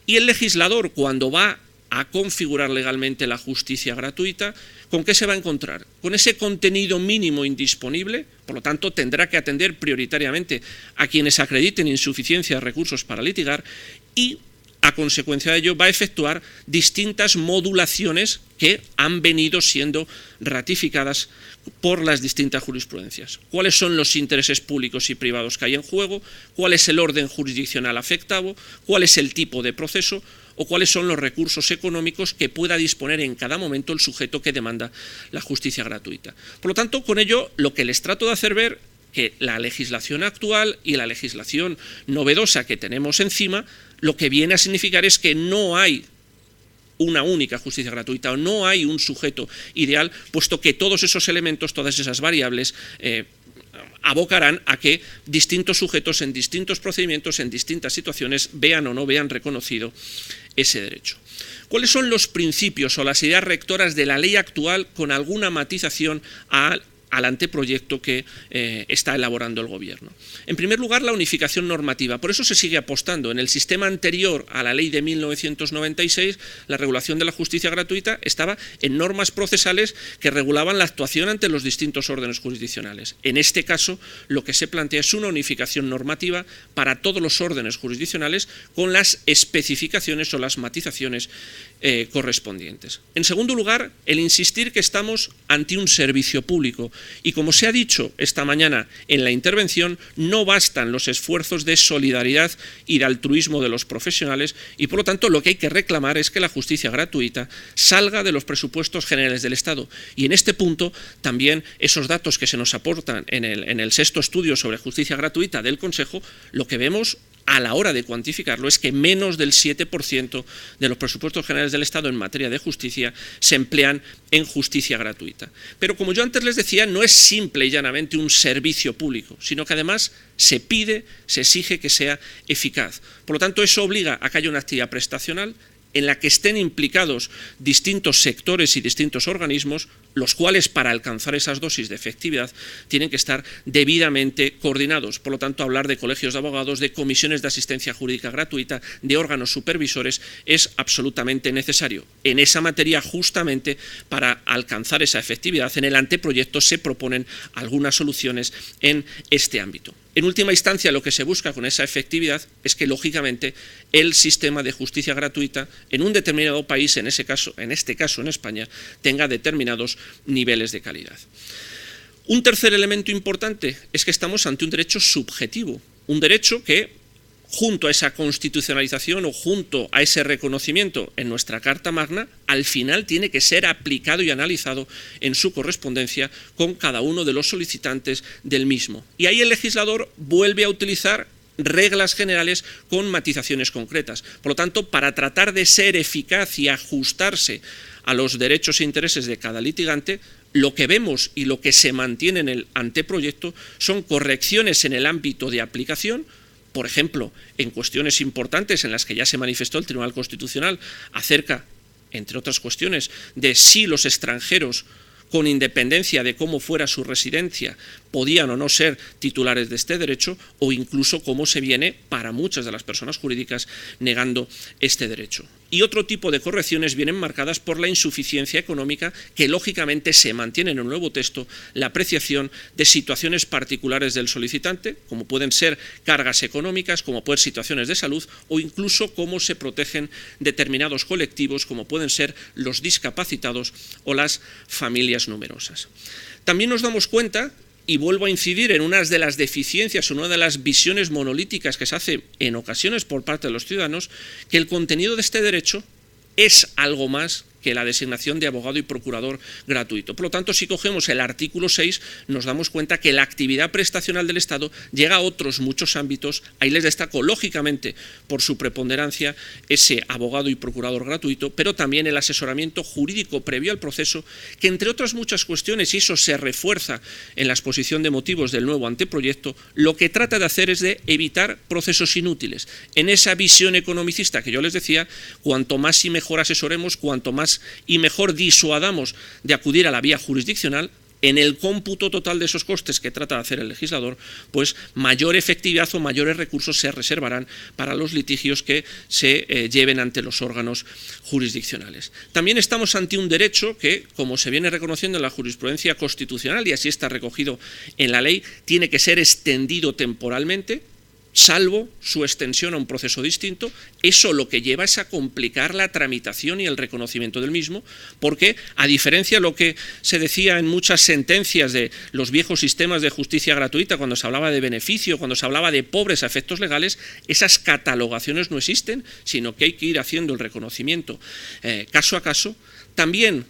S2: Y el legislador, cuando va a configurar legalmente la justicia gratuita, ¿con qué se va a encontrar? Con ese contenido mínimo indisponible, por lo tanto tendrá que atender prioritariamente a quienes acrediten insuficiencia de recursos para litigar, y a consecuencia de ello va a efectuar distintas modulaciones que han venido siendo ratificadas por las distintas jurisprudencias. ¿Cuáles son los intereses públicos y privados que hay en juego? ¿Cuál es el orden jurisdiccional afectado? ¿Cuál es el tipo de proceso? ¿O cuáles son los recursos económicos que pueda disponer en cada momento el sujeto que demanda la justicia gratuita? Por lo tanto, con ello, lo que les trato de hacer ver que la legislación actual y la legislación novedosa que tenemos encima, lo que viene a significar es que no hay una única justicia gratuita, o no hay un sujeto ideal, puesto que todos esos elementos, todas esas variables, abocarán a que distintos sujetos en distintos procedimientos, en distintas situaciones, vean o no vean reconocido ese derecho. ¿Cuáles son los principios o las ideas rectoras de la ley actual con alguna matización al anteproyecto que está elaborando el Gobierno? En primer lugar, la unificación normativa. Por eso se sigue apostando. En el sistema anterior a la ley de 1996, la regulación de la justicia gratuita estaba en normas procesales que regulaban la actuación ante los distintos órdenes jurisdiccionales. En este caso, lo que se plantea es una unificación normativa para todos los órdenes jurisdiccionales con las especificaciones o las matizaciones correspondientes. En segundo lugar, el insistir que estamos ante un servicio público. Y como se ha dicho esta mañana en la intervención, no bastan los esfuerzos de solidaridad y de altruismo de los profesionales, y por lo tanto lo que hay que reclamar es que la justicia gratuita salga de los presupuestos generales del Estado. Y en este punto también esos datos que se nos aportan en el sexto estudio sobre justicia gratuita del Consejo, lo que vemos a la hora de cuantificarlo es que menos del 7% de los presupuestos generales del Estado en materia de justicia se emplean en justicia gratuita. Pero como yo antes les decía, no es simple y llanamente un servicio público, sino que además se pide, se exige que sea eficaz. Por lo tanto, eso obliga a que haya una actividad prestacional en la que estén implicados distintos sectores y distintos organismos, los cuales para alcanzar esas dosis de efectividad tienen que estar debidamente coordinados. Por lo tanto, hablar de colegios de abogados, de comisiones de asistencia jurídica gratuita, de órganos supervisores, es absolutamente necesario. En esa materia, justamente para alcanzar esa efectividad, en el anteproyecto se proponen algunas soluciones en este ámbito. En última instancia, lo que se busca con esa efectividad es que, lógicamente, el sistema de justicia gratuita en un determinado país, en este caso en España, tenga determinados niveles de calidad. Un tercer elemento importante es que estamos ante un derecho subjetivo, un derecho que, junto a esa constitucionalización o junto a ese reconocimiento en nuestra Carta Magna, al final tiene que ser aplicado y analizado en su correspondencia con cada uno de los solicitantes del mismo. Y ahí el legislador vuelve a utilizar reglas generales con matizaciones concretas. Por lo tanto, para tratar de ser eficaz y ajustarse a los derechos e intereses de cada litigante, lo que vemos y lo que se mantiene en el anteproyecto son correcciones en el ámbito de aplicación, por ejemplo, en cuestiones importantes en las que ya se manifestó el Tribunal Constitucional acerca, entre otras cuestiones, de si los extranjeros, con independencia de cómo fuera su residencia, podían o no ser titulares de este derecho, o incluso cómo se viene, para muchas de las personas jurídicas, negando este derecho. Y otro tipo de correcciones vienen marcadas por la insuficiencia económica que lógicamente se mantiene en el nuevo texto la apreciación de situaciones particulares del solicitante, como pueden ser cargas económicas, como pueden ser situaciones de salud o incluso cómo se protegen determinados colectivos como pueden ser los discapacitados o las familias numerosas. También nos damos cuenta, y vuelvo a incidir en una de las deficiencias o una de las visiones monolíticas que se hace en ocasiones por parte de los ciudadanos, que el contenido de este derecho es algo más que la designación de abogado y procurador gratuito. Por lo tanto, si cogemos el artículo 6, nos damos cuenta que la actividad prestacional del Estado llega a otros muchos ámbitos. Ahí les destaco, lógicamente, por su preponderancia, ese abogado y procurador gratuito, pero también el asesoramiento jurídico previo al proceso, que entre otras muchas cuestiones, y eso se refuerza en la exposición de motivos del nuevo anteproyecto, lo que trata de hacer es de evitar procesos inútiles. En esa visión economicista que yo les decía, cuanto más y mejor asesoremos, cuanto más y mejor disuadamos de acudir a la vía jurisdiccional, en el cómputo total de esos costes que trata de hacer el legislador, pues mayor efectividad o mayores recursos se reservarán para los litigios que se lleven ante los órganos jurisdiccionales. También estamos ante un derecho que, como se viene reconociendo en la jurisprudencia constitucional y así está recogido en la ley, tiene que ser extendido temporalmente, salvo su extensión a un proceso distinto. Eso lo que lleva es a complicar la tramitación y el reconocimiento del mismo, porque, a diferencia de lo que se decía en muchas sentencias de los viejos sistemas de justicia gratuita, cuando se hablaba de beneficio, cuando se hablaba de pobres a efectos legales, esas catalogaciones no existen, sino que hay que ir haciendo el reconocimiento caso a caso. También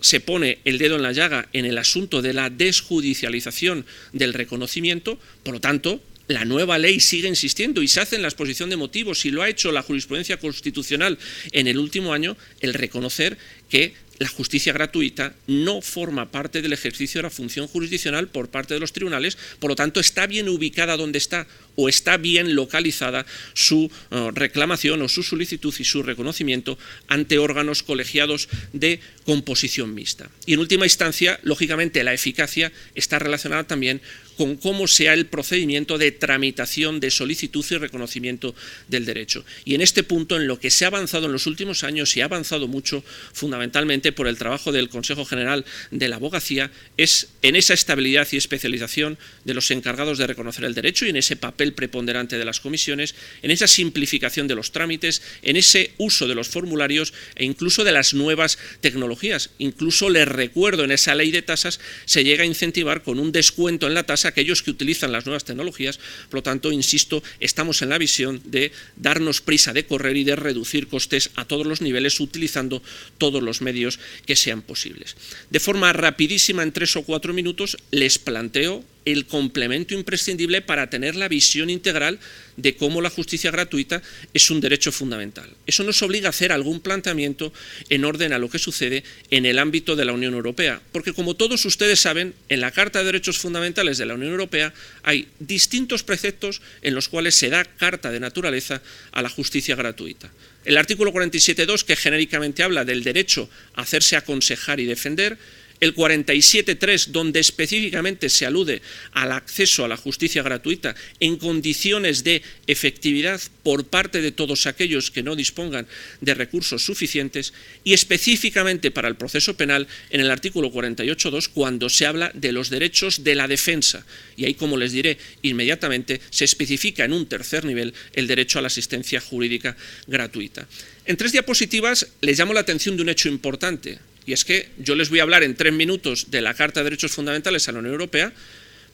S2: se pone el dedo en la llaga en el asunto de la desjudicialización del reconocimiento. Por lo tanto, la nueva ley sigue insistiendo y se hace en la exposición de motivos, y lo ha hecho la jurisprudencia constitucional en el último año, el reconocer que la justicia gratuita no forma parte del ejercicio de la función jurisdiccional por parte de los tribunales. Por lo tanto, está bien ubicada donde está, o está bien localizada su reclamación o su solicitud y su reconocimiento ante órganos colegiados de composición mixta. Y en última instancia, lógicamente, la eficacia está relacionada también con cómo sea el procedimiento de tramitación de solicitud y reconocimiento del derecho. Y en este punto, en lo que se ha avanzado en los últimos años, y ha avanzado mucho, fundamentalmente por el trabajo del Consejo General de la Abogacía, es en esa estabilidad y especialización de los encargados de reconocer el derecho y en ese papel preponderante de las comisiones, en esa simplificación de los trámites, en ese uso de los formularios e incluso de las nuevas tecnologías. Incluso les recuerdo, en esa ley de tasas se llega a incentivar con un descuento en la tasa aquellos que utilizan las nuevas tecnologías. Por lo tanto, insisto, estamos en la visión de darnos prisa de correr y de reducir costes a todos los niveles utilizando todos los medios que sean posibles. De forma rapidísima, en 3 o 4 minutos, les planteo el complemento imprescindible para tener la visión integral de cómo la justicia gratuita es un derecho fundamental. Eso nos obliga a hacer algún planteamiento en orden a lo que sucede en el ámbito de la Unión Europea, porque, como todos ustedes saben, en la Carta de Derechos Fundamentales de la Unión Europea hay distintos preceptos en los cuales se da carta de naturaleza a la justicia gratuita. El artículo 47.2, que genéricamente habla del derecho a hacerse aconsejar y defender; el 47.3, donde específicamente se alude al acceso a la justicia gratuita en condiciones de efectividad por parte de todos aquellos que no dispongan de recursos suficientes; y específicamente para el proceso penal, en el artículo 48.2, cuando se habla de los derechos de la defensa. Y ahí, como les diré inmediatamente, se especifica en un tercer nivel el derecho a la asistencia jurídica gratuita. En 3 diapositivas les llamo la atención de un hecho importante. Y es que yo les voy a hablar en 3 minutos de la Carta de Derechos Fundamentales a la Unión Europea,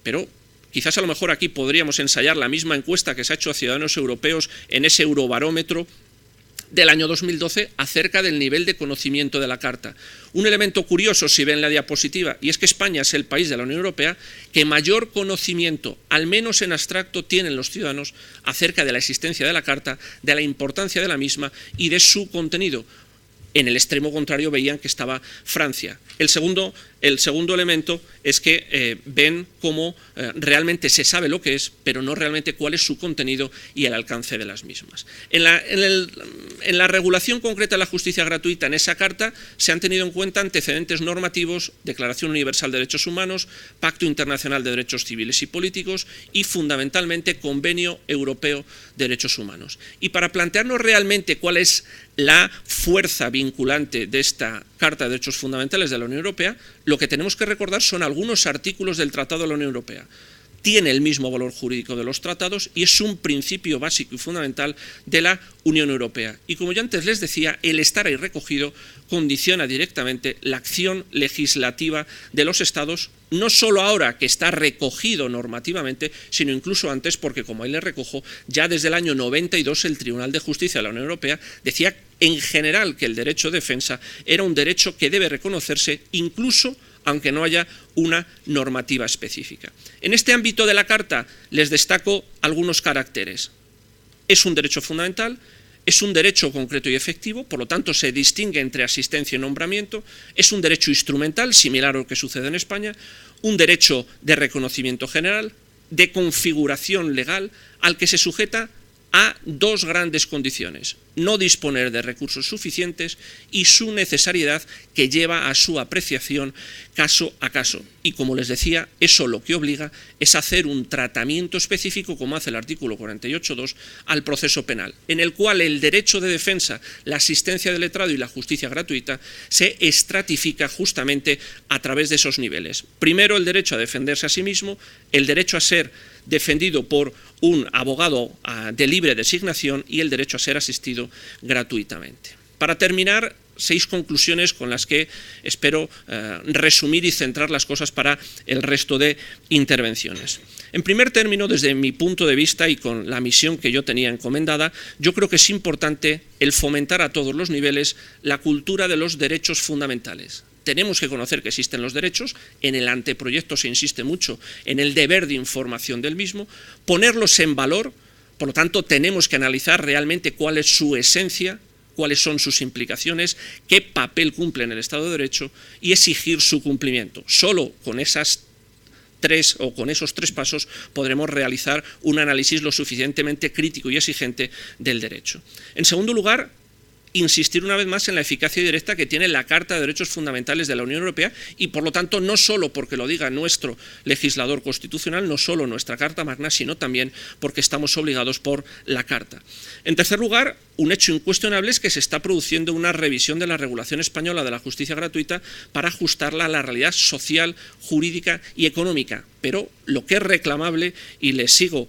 S2: pero quizás a lo mejor aquí podríamos ensayar la misma encuesta que se ha hecho a ciudadanos europeos en ese Eurobarómetro del año 2012 acerca del nivel de conocimiento de la Carta. Un elemento curioso, si ven la diapositiva, y es que España es el país de la Unión Europea que mayor conocimiento, al menos en abstracto, tienen los ciudadanos acerca de la existencia de la Carta, de la importancia de la misma y de su contenido. En el extremo contrario veían que estaba Francia. El segundo elemento es que ven cómo realmente se sabe lo que es, pero no realmente cuál es su contenido y el alcance de las mismas. En la regulación concreta de la justicia gratuita, en esa carta, se han tenido en cuenta antecedentes normativos, Declaración Universal de Derechos Humanos, Pacto Internacional de Derechos Civiles y Políticos y, fundamentalmente, Convenio Europeo de Derechos Humanos. Y para plantearnos realmente cuál es la fuerza vinculante de esta Carta de Derechos Fundamentales de la Unión Europea, lo que tenemos que recordar son algunos artículos del Tratado de la Unión Europea. Tiene el mismo valor jurídico de los tratados y es un principio básico y fundamental de la Unión Europea. Y como yo antes les decía, el estar ahí recogido condiciona directamente la acción legislativa de los Estados, no solo ahora que está recogido normativamente, sino incluso antes, porque como ahí les recojo, ya desde el año 92 el Tribunal de Justicia de la Unión Europea decía en general que el derecho de defensa era un derecho que debe reconocerse incluso aunque no haya una normativa específica. En este ámbito de la Carta les destaco algunos caracteres. Es un derecho fundamental, es un derecho concreto y efectivo, por lo tanto se distingue entre asistencia y nombramiento, es un derecho instrumental, similar a lo que sucede en España, un derecho de reconocimiento general, de configuración legal, al que se sujeta a 2 grandes condiciones: no disponer de recursos suficientes y su necesariedad, que lleva a su apreciación caso a caso. Y como les decía, eso lo que obliga es hacer un tratamiento específico, como hace el artículo 48.2, al proceso penal, en el cual el derecho de defensa, la asistencia del letrado y la justicia gratuita se estratifica justamente a través de esos niveles. Primero, el derecho a defenderse a sí mismo, el derecho a ser defendido por un abogado de libre designación y el derecho a ser asistido gratuitamente. Para terminar, 6 conclusiones con las que espero resumir y centrar las cosas para el resto de intervenciones. En primer término, desde mi punto de vista y con la misión que yo tenía encomendada, yo creo que es importante el fomentar a todos los niveles la cultura de los derechos fundamentales. Tenemos que conocer que existen los derechos, en el anteproyecto se insiste mucho en el deber de información del mismo, ponerlos en valor, por lo tanto tenemos que analizar realmente cuál es su esencia, cuáles son sus implicaciones, qué papel cumple en el Estado de Derecho y exigir su cumplimiento. Solo con esos 3 pasos podremos realizar un análisis lo suficientemente crítico y exigente del derecho. En segundo lugar, insistir una vez más en la eficacia directa que tiene la Carta de Derechos Fundamentales de la Unión Europea y, por lo tanto, no solo porque lo diga nuestro legislador constitucional, no solo nuestra Carta Magna, sino también porque estamos obligados por la Carta. En tercer lugar, un hecho incuestionable es que se está produciendo una revisión de la regulación española de la justicia gratuita para ajustarla a la realidad social, jurídica y económica. Pero lo que es reclamable, y les sigo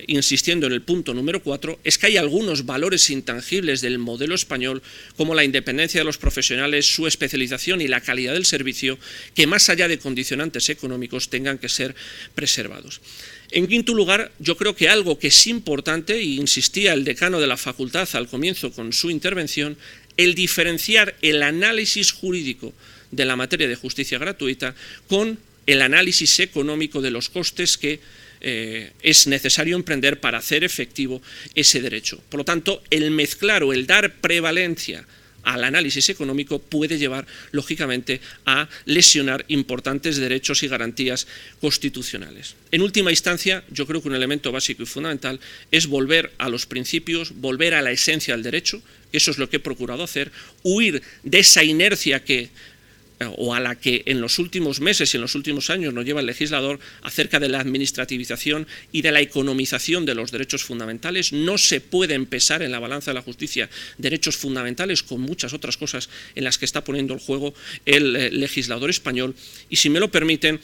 S2: insistiendo en el punto número 4, es que hay algunos valores intangibles del modelo español, como la independencia de los profesionales, su especialización y la calidad del servicio, que más allá de condicionantes económicos tengan que ser preservados. En quinto lugar, yo creo que algo que es importante, y insistía el decano de la facultad al comienzo con su intervención, el diferenciar el análisis jurídico de la materia de justicia gratuita con el análisis económico de los costes que es necesario emprender para hacer efectivo ese derecho. Por lo tanto, el mezclar o el dar prevalencia al análisis económico puede llevar, lógicamente, a lesionar importantes derechos y garantías constitucionales. En última instancia, yo creo que un elemento básico y fundamental es volver a los principios, volver a la esencia del derecho, que eso es lo que he procurado hacer, huir de esa inercia a la que en los últimos meses y en los últimos años nos lleva el legislador acerca de la administrativización y de la economización de los derechos fundamentales. No se puede pesar en la balanza de la justicia derechos fundamentales con muchas otras cosas en las que está poniendo el juego el legislador español. Y si me lo permiten,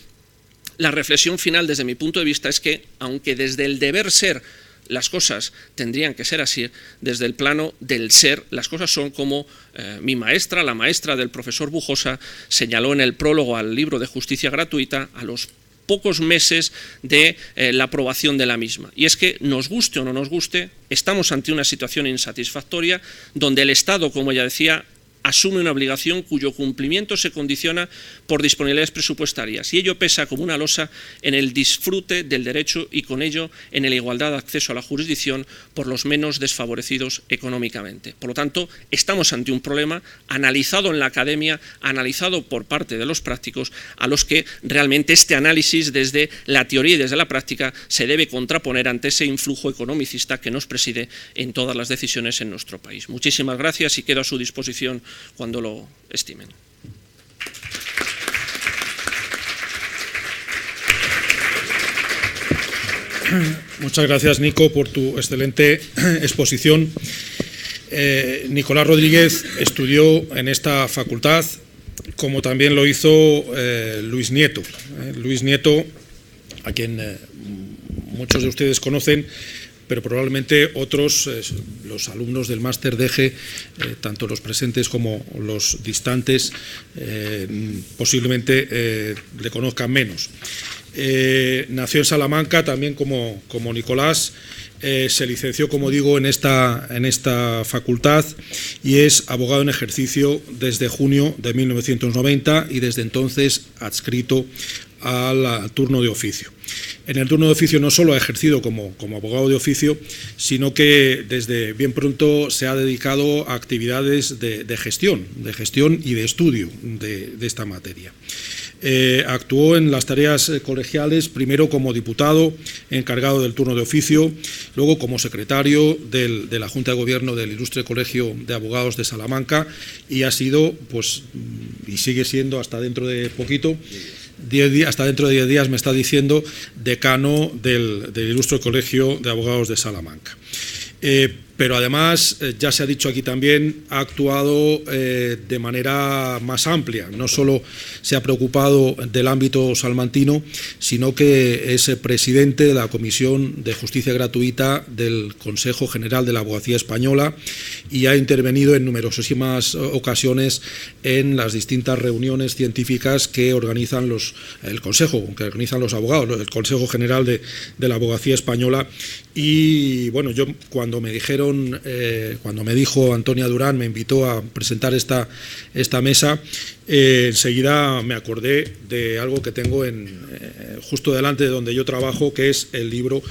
S2: la reflexión final desde mi punto de vista es que, aunque desde el deber ser las cosas tendrían que ser así, desde el plano del ser, las cosas son como mi maestra, la maestra del profesor Bujosa, señaló en el prólogo al libro de Justicia Gratuita a los pocos meses de la aprobación de la misma. Y es que, nos guste o no nos guste, estamos ante una situación insatisfactoria donde el Estado, como ella decía, asume una obligación cuyo cumplimiento se condiciona por disponibilidades presupuestarias, y ello pesa como una losa en el disfrute del derecho y con ello en la igualdad de acceso a la jurisdicción por los menos desfavorecidos económicamente. Por lo tanto, estamos ante un problema analizado en la academia, analizado por parte de los prácticos, a los que realmente este análisis desde la teoría y desde la práctica se debe contraponer ante ese influjo economicista que nos preside en todas las decisiones en nuestro país. Muchísimas gracias y quedo a su disposición cuando lo estimen.
S1: Muchas gracias, Nico, por tu excelente exposición. Nicolás Rodríguez estudió en esta facultad, como también lo hizo Luis Nieto. Luis Nieto, a quien muchos de ustedes conocen, pero probablemente otros, los alumnos del máster DEGE, tanto los presentes como los distantes, posiblemente le conozcan menos. Nació en Salamanca, también como Nicolás, se licenció, como digo, en esta facultad y es abogado en ejercicio desde junio de 1990 y desde entonces adscrito al turno de oficio. En el turno de oficio no solo ha ejercido como abogado de oficio, sino que desde bien pronto se ha dedicado a actividades de gestión y de estudio de esta materia. Actuó en las tareas colegiales, primero como diputado encargado del turno de oficio, luego como secretario de la Junta de Gobierno del Ilustre Colegio de Abogados de Salamanca y ha sido, pues, y sigue siendo hasta dentro de poquito, hasta dentro de 10 días me está diciendo, decano del Ilustre Colegio de Abogados de Salamanca. Pero además, ya se ha dicho aquí también, ha actuado de manera más amplia. No solo se ha preocupado del ámbito salmantino, sino que es presidente de la Comisión de Justicia Gratuita del Consejo General de la Abogacía Española y ha intervenido en numerosísimas ocasiones en las distintas reuniones científicas que organizan el Consejo, que organizan los abogados, el Consejo General de la Abogacía Española. Y bueno, yo cuando me dijo Antonia Durán, me invitó a presentar esta mesa, enseguida me acordé de algo que tengo justo delante de donde yo trabajo, que es el libro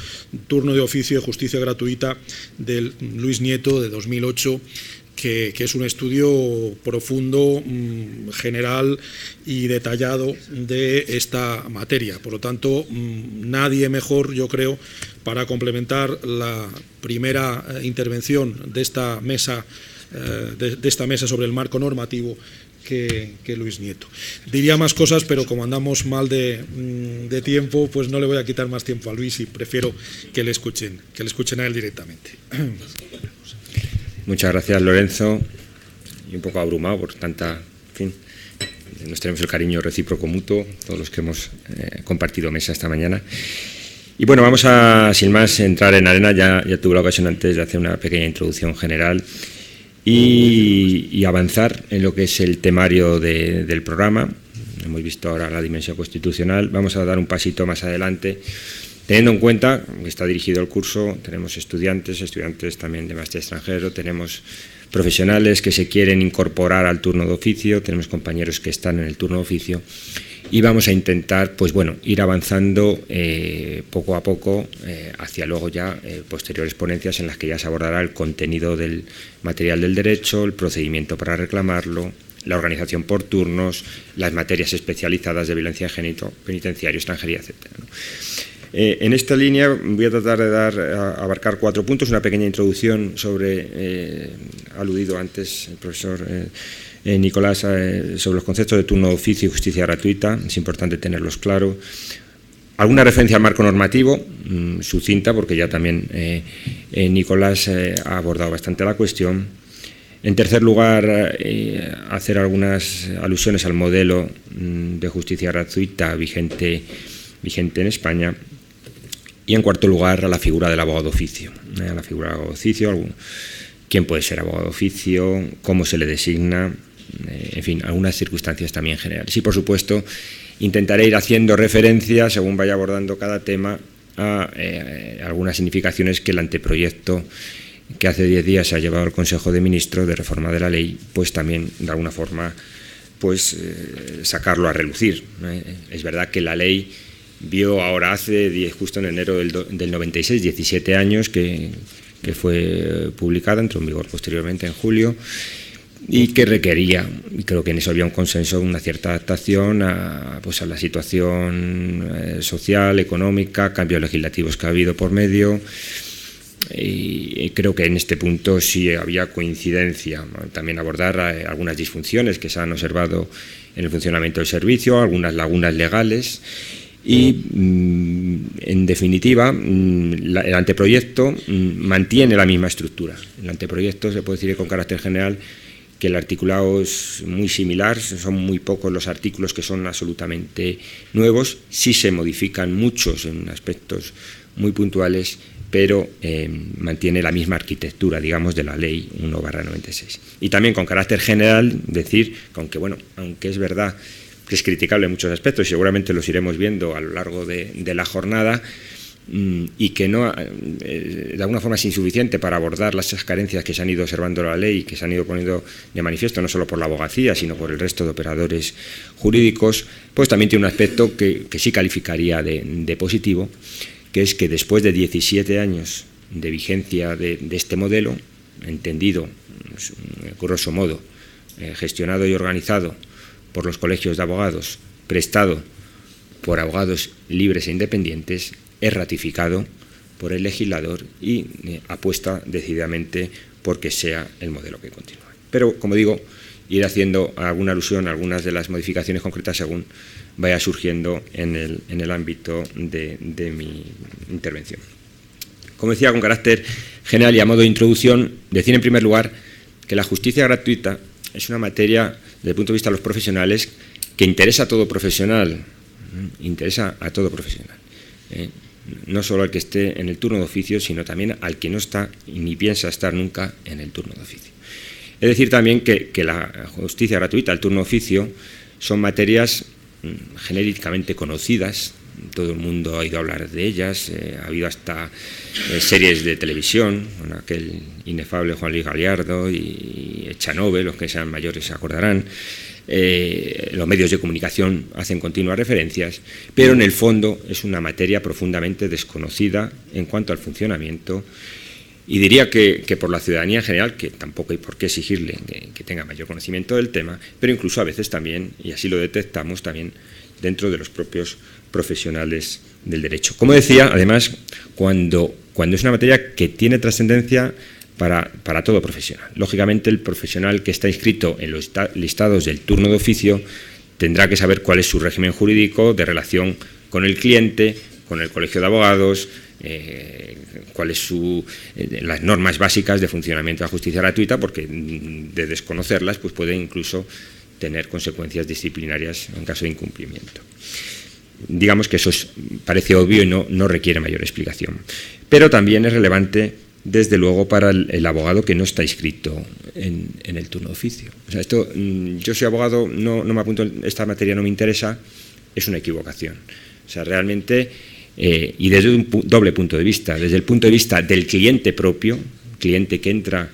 S1: Turno de Oficio de Justicia Gratuita de Luis Nieto, de 2008, que es un estudio profundo, general y detallado de esta materia. Por lo tanto, nadie mejor, yo creo, para complementar la primera intervención de esta mesa sobre el marco normativo que Luis Nieto. Diría más cosas, pero como andamos mal de tiempo, pues no le voy a quitar más tiempo a Luis y prefiero que le escuchen a él directamente.
S3: Muchas gracias, Lorenzo, y un poco abrumado por tanta, en fin, nos tenemos el cariño recíproco mutuo, todos los que hemos compartido mesa esta mañana. Y bueno, vamos a, sin más, entrar en arena. Ya tuve la ocasión antes de hacer una pequeña introducción general y avanzar en lo que es el temario del programa. Hemos visto ahora la dimensión constitucional, vamos a dar un pasito más adelante. Teniendo en cuenta que está dirigido el curso, tenemos estudiantes también de máster extranjero, tenemos profesionales que se quieren incorporar al turno de oficio, tenemos compañeros que están en el turno de oficio y vamos a intentar, pues bueno, ir avanzando poco a poco hacia luego ya posteriores ponencias en las que ya se abordará el contenido del material del derecho, el procedimiento para reclamarlo, la organización por turnos, las materias especializadas de violencia de género, penitenciario, extranjería, etcétera, ¿no? En esta línea voy a tratar de abarcar 4 puntos, una pequeña introducción sobre, aludido antes el profesor Nicolás, sobre los conceptos de turno de oficio y justicia gratuita, es importante tenerlos claros. Alguna referencia al marco normativo, sucinta, porque ya también Nicolás ha abordado bastante la cuestión. En tercer lugar, hacer algunas alusiones al modelo de justicia gratuita vigente en España. Y en cuarto lugar, a la figura del abogado de oficio. A la figura del abogado de oficio, quién puede ser abogado de oficio, cómo se le designa, en fin, algunas circunstancias también generales. Y, por supuesto, intentaré ir haciendo referencia, según vaya abordando cada tema, a algunas significaciones que el anteproyecto que hace 10 días se ha llevado al Consejo de Ministros de reforma de la ley, pues también, de alguna forma, pues sacarlo a relucir. Es verdad que la ley vio ahora justo en enero del 96, 17 años que fue publicada, entró en vigor posteriormente en julio, y que requería, y creo que en eso había un consenso, una cierta adaptación a la situación social, económica, cambios legislativos que ha habido por medio, y creo que en este punto sí había coincidencia. También abordar algunas disfunciones que se han observado en el funcionamiento del servicio, algunas lagunas legales. Y, en definitiva, el anteproyecto mantiene la misma estructura. El anteproyecto se puede decir con carácter general que el articulado es muy similar, son muy pocos los artículos que son absolutamente nuevos, sí se modifican muchos en aspectos muy puntuales, pero mantiene la misma arquitectura, digamos, de la Ley 1/96. Y también con carácter general decir, aunque es verdad que es criticable en muchos aspectos y seguramente los iremos viendo a lo largo de la jornada, y que no, de alguna forma es insuficiente para abordar las carencias que se han ido observando en la ley y que se han ido poniendo de manifiesto no solo por la abogacía, sino por el resto de operadores jurídicos, pues también tiene un aspecto que sí calificaría de positivo, que es que después de 17 años de vigencia de este modelo, entendido, grosso modo, gestionado y organizado por los colegios de abogados, prestado por abogados libres e independientes, es ratificado por el legislador y apuesta decididamente porque sea el modelo que continúe. Pero, como digo, iré haciendo alguna alusión a algunas de las modificaciones concretas según vaya surgiendo en el ámbito de mi intervención. Como decía, con carácter general y a modo de introducción, decir en primer lugar que la justicia gratuita es una materia, desde el punto de vista de los profesionales, que interesa a todo profesional, no solo al que esté en el turno de oficio, sino también al que no está ni piensa estar nunca en el turno de oficio. Es decir también que la justicia gratuita, el turno de oficio, son materias genéricamente conocidas, todo el mundo ha oído hablar de ellas, ha habido hasta series de televisión, con aquel inefable Juan Luis Galiardo y Echanove, los que sean mayores se acordarán. Los medios de comunicación hacen continuas referencias, pero en el fondo es una materia profundamente desconocida en cuanto al funcionamiento, y diría que por la ciudadanía en general, que tampoco hay por qué exigirle que tenga mayor conocimiento del tema, pero incluso a veces también, y así lo detectamos también dentro de los propios profesionales del derecho. Como decía, además, cuando es una materia que tiene trascendencia para todo profesional. Lógicamente, el profesional que está inscrito en los listados del turno de oficio tendrá que saber cuál es su régimen jurídico de relación con el cliente, con el colegio de abogados, cuáles son las normas básicas de funcionamiento de la justicia gratuita, porque de desconocerlas pues puede incluso tener consecuencias disciplinarias en caso de incumplimiento. Digamos que eso parece obvio y no requiere mayor explicación. Pero también es relevante, desde luego, para el abogado que no está inscrito en el turno de oficio. O sea, yo soy abogado, no me apunto, esta materia no me interesa, es una equivocación. O sea, realmente, y desde un doble punto de vista, desde el punto de vista del cliente propio, cliente que entra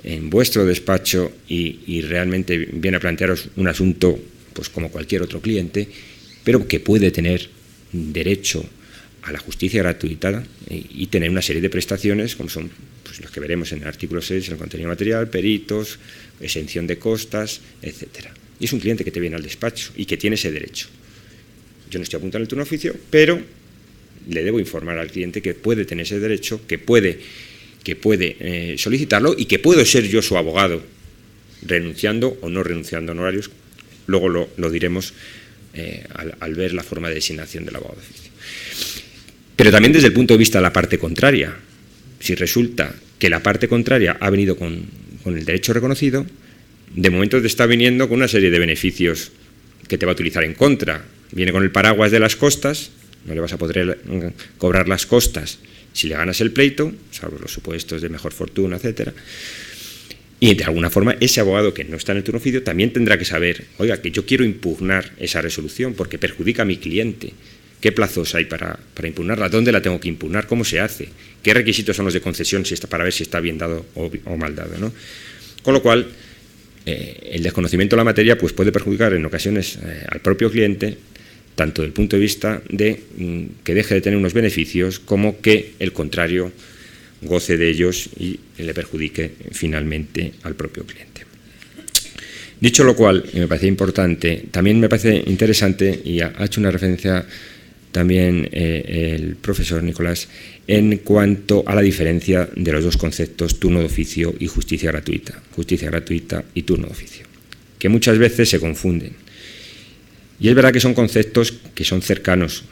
S3: en vuestro despacho y realmente viene a plantearos un asunto pues como cualquier otro cliente, pero que puede tener derecho a la justicia gratuita y tener una serie de prestaciones, como son pues, las que veremos en el artículo 6, el contenido material, peritos, exención de costas, etc. Y es un cliente que te viene al despacho y que tiene ese derecho. Yo no estoy apuntando en el turno de oficio, pero le debo informar al cliente que puede tener ese derecho, que puede solicitarlo y que puedo ser yo su abogado, renunciando o no renunciando a honorarios. Luego lo diremos al ver la forma de designación del abogado de oficio. Pero también desde el punto de vista de la parte contraria. Si resulta que la parte contraria ha venido con el derecho reconocido, de momento te está viniendo con una serie de beneficios que te va a utilizar en contra. Viene con el paraguas de las costas, no le vas a poder cobrar las costas si le ganas el pleito, salvo los supuestos de mejor fortuna, etcétera. Y de alguna forma ese abogado que no está en el turno de oficio también tendrá que saber, oiga, que yo quiero impugnar esa resolución porque perjudica a mi cliente. ¿Qué plazos hay para impugnarla? ¿Dónde la tengo que impugnar? ¿Cómo se hace? ¿Qué requisitos son los de concesión para ver si está bien dado o mal dado, ¿no? Con lo cual, el desconocimiento de la materia pues, puede perjudicar en ocasiones al propio cliente, tanto desde el punto de vista de que deje de tener unos beneficios como que el contrario goce de ellos y le perjudique finalmente al propio cliente. Dicho lo cual, y me parece importante, también me parece interesante, y ha hecho una referencia también el profesor Nicolás, en cuanto a la diferencia de los dos conceptos turno de oficio y justicia gratuita y turno de oficio, que muchas veces se confunden. Y es verdad que son conceptos que son cercanos,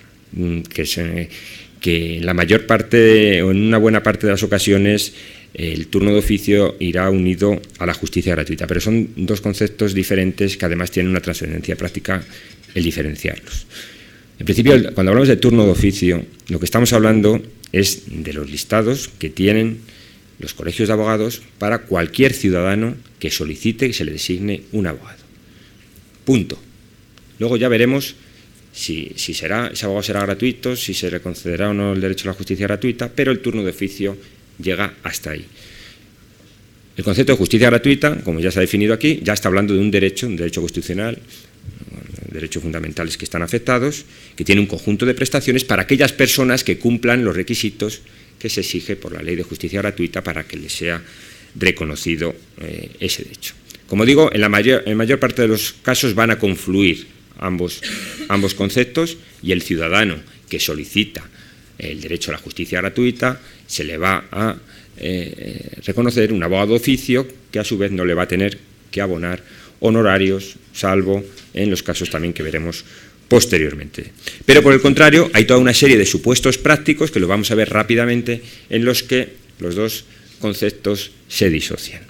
S3: que en la mayor parte o en una buena parte de las ocasiones el turno de oficio irá unido a la justicia gratuita, pero son dos conceptos diferentes que además tienen una trascendencia práctica el diferenciarlos. En principio, cuando hablamos de turno de oficio, lo que estamos hablando es de los listados que tienen los colegios de abogados para cualquier ciudadano que solicite que se le designe un abogado. Punto. Luego ya veremos si ese abogado será gratuito, si se le concederá o no el derecho a la justicia gratuita, pero el turno de oficio llega hasta ahí. El concepto de justicia gratuita, como ya se ha definido aquí, ya está hablando de un derecho constitucional, derechos fundamentales que están afectados, que tiene un conjunto de prestaciones para aquellas personas que cumplan los requisitos que se exige por la Ley de Justicia Gratuita para que les sea reconocido ese derecho. Como digo, en mayor parte de los casos van a confluir ambos conceptos, y el ciudadano que solicita el derecho a la justicia gratuita se le va a reconocer un abogado de oficio que a su vez no le va a tener que abonar honorarios, salvo en los casos también que veremos posteriormente. Pero por el contrario, hay toda una serie de supuestos prácticos que lo vamos a ver rápidamente, en los que los dos conceptos se disocian.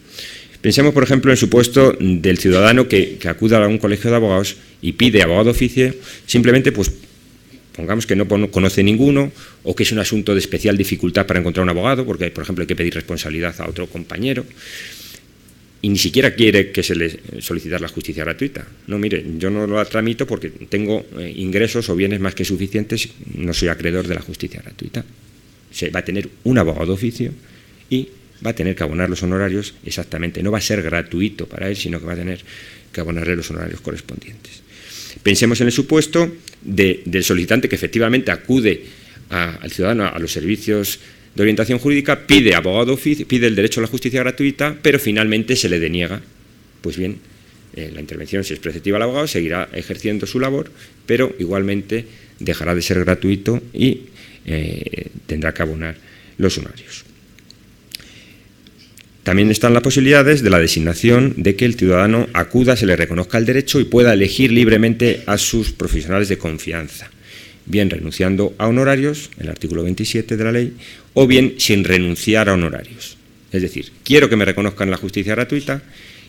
S3: Pensemos, por ejemplo, en el supuesto del ciudadano que acuda a un colegio de abogados y pide abogado de oficio, simplemente, pues, pongamos que no conoce ninguno, o que es un asunto de especial dificultad para encontrar un abogado, porque, por ejemplo, hay que pedir responsabilidad a otro compañero, y ni siquiera quiere que se le solicitar la justicia gratuita. No, mire, yo no la tramito porque tengo ingresos o bienes más que suficientes, no soy acreedor de la justicia gratuita. Se va a tener un abogado de oficio y va a tener que abonar los honorarios exactamente. No va a ser gratuito para él, sino que va a tener que abonarle los honorarios correspondientes. Pensemos en el supuesto del solicitante que efectivamente acude al ciudadano a los servicios de orientación jurídica, pide abogado de oficio, pide el derecho a la justicia gratuita, pero finalmente se le deniega. Pues bien, la intervención, si es preceptiva al abogado, seguirá ejerciendo su labor, pero igualmente dejará de ser gratuito y tendrá que abonar los honorarios. También están las posibilidades de la designación de que el ciudadano acuda, se le reconozca el derecho y pueda elegir libremente a sus profesionales de confianza, bien renunciando a honorarios, el artículo 27 de la ley, o bien sin renunciar a honorarios. Es decir, quiero que me reconozcan la justicia gratuita,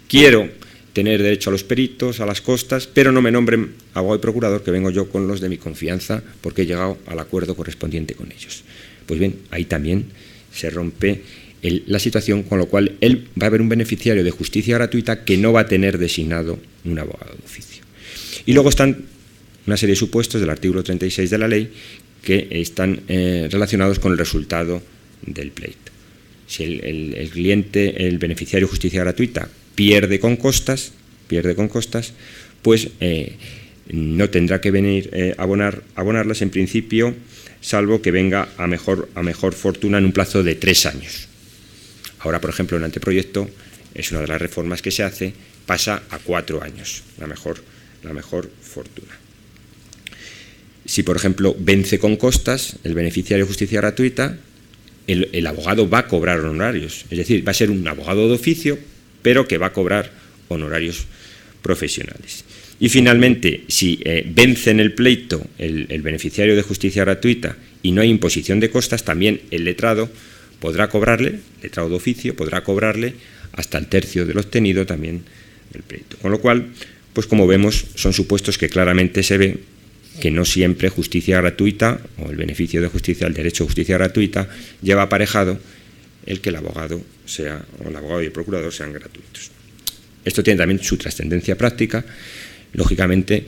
S3: quiero tener derecho a los peritos, a las costas, pero no me nombren abogado y procurador, que vengo yo con los de mi confianza porque he llegado al acuerdo correspondiente con ellos. Pues bien, ahí también se rompe la situación, con lo cual él va a haber un beneficiario de justicia gratuita que no va a tener designado un abogado de oficio. Y luego están una serie de supuestos del artículo 36 de la ley que están relacionados con el resultado del pleito. Si el cliente, el beneficiario de justicia gratuita, pierde con costas, pues no tendrá que venir a abonarlas en principio, salvo que venga a mejor fortuna en un plazo de 3 años. Ahora, por ejemplo, en el anteproyecto, es una de las reformas que se hace, pasa a 4 años, la mejor fortuna. Si, por ejemplo, vence con costas el beneficiario de justicia gratuita, el abogado va a cobrar honorarios, es decir, va a ser un abogado de oficio, pero que va a cobrar honorarios profesionales. Y finalmente, si vence en el pleito el beneficiario de justicia gratuita y no hay imposición de costas, también el letrado podrá cobrarle, letrado de oficio, podrá cobrarle hasta el tercio de lo obtenido también del pleito. Con lo cual, pues como vemos, son supuestos que claramente se ve que no siempre justicia gratuita o el beneficio de justicia, el derecho a justicia gratuita, lleva aparejado el que el abogado sea, o el abogado y el procurador sean gratuitos. Esto tiene también su trascendencia práctica, lógicamente,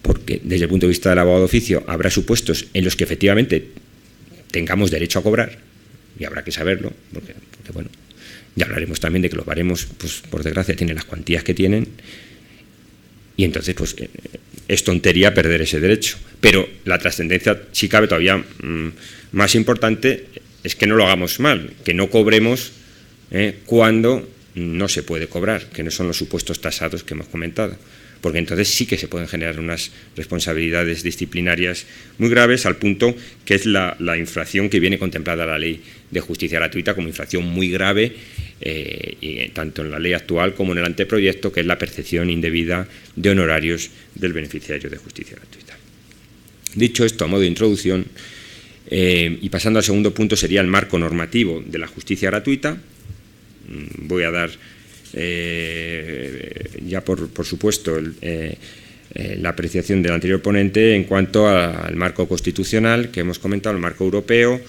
S3: porque desde el punto de vista del abogado de oficio habrá supuestos en los que efectivamente tengamos derecho a cobrar, y habrá que saberlo, porque bueno, ya hablaremos también de que los baremos, pues por desgracia, tienen las cuantías que tienen, y entonces pues es tontería perder ese derecho. Pero la trascendencia, si cabe todavía más importante, es que no lo hagamos mal, que no cobremos cuando no se puede cobrar, que no son los supuestos tasados que hemos comentado, porque entonces sí que se pueden generar unas responsabilidades disciplinarias muy graves, al punto que es la infracción que viene contemplada en la Ley de Justicia Gratuita como infracción muy grave, y tanto en la ley actual como en el anteproyecto, que es la percepción indebida de honorarios del beneficiario de justicia gratuita. Dicho esto, a modo de introducción, y pasando al segundo punto, sería el marco normativo de la justicia gratuita. Voy a dar ya por supuesto la apreciación del anterior ponente en cuanto al marco constitucional que hemos comentado, el marco europeo.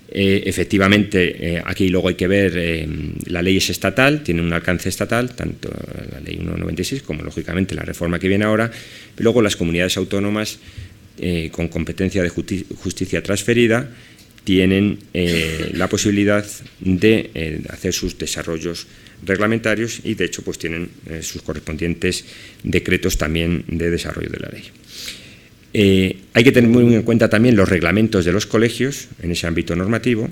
S3: Efectivamente, aquí luego hay que ver, la ley es estatal, tiene un alcance estatal, tanto la ley 196 como lógicamente la reforma que viene ahora. Luego las comunidades autónomas con competencia de justicia transferida tienen la posibilidad de hacer sus desarrollos reglamentarios y de hecho pues tienen sus correspondientes decretos también de desarrollo de la ley. Hay que tener muy en cuenta también los reglamentos de los colegios en ese ámbito normativo,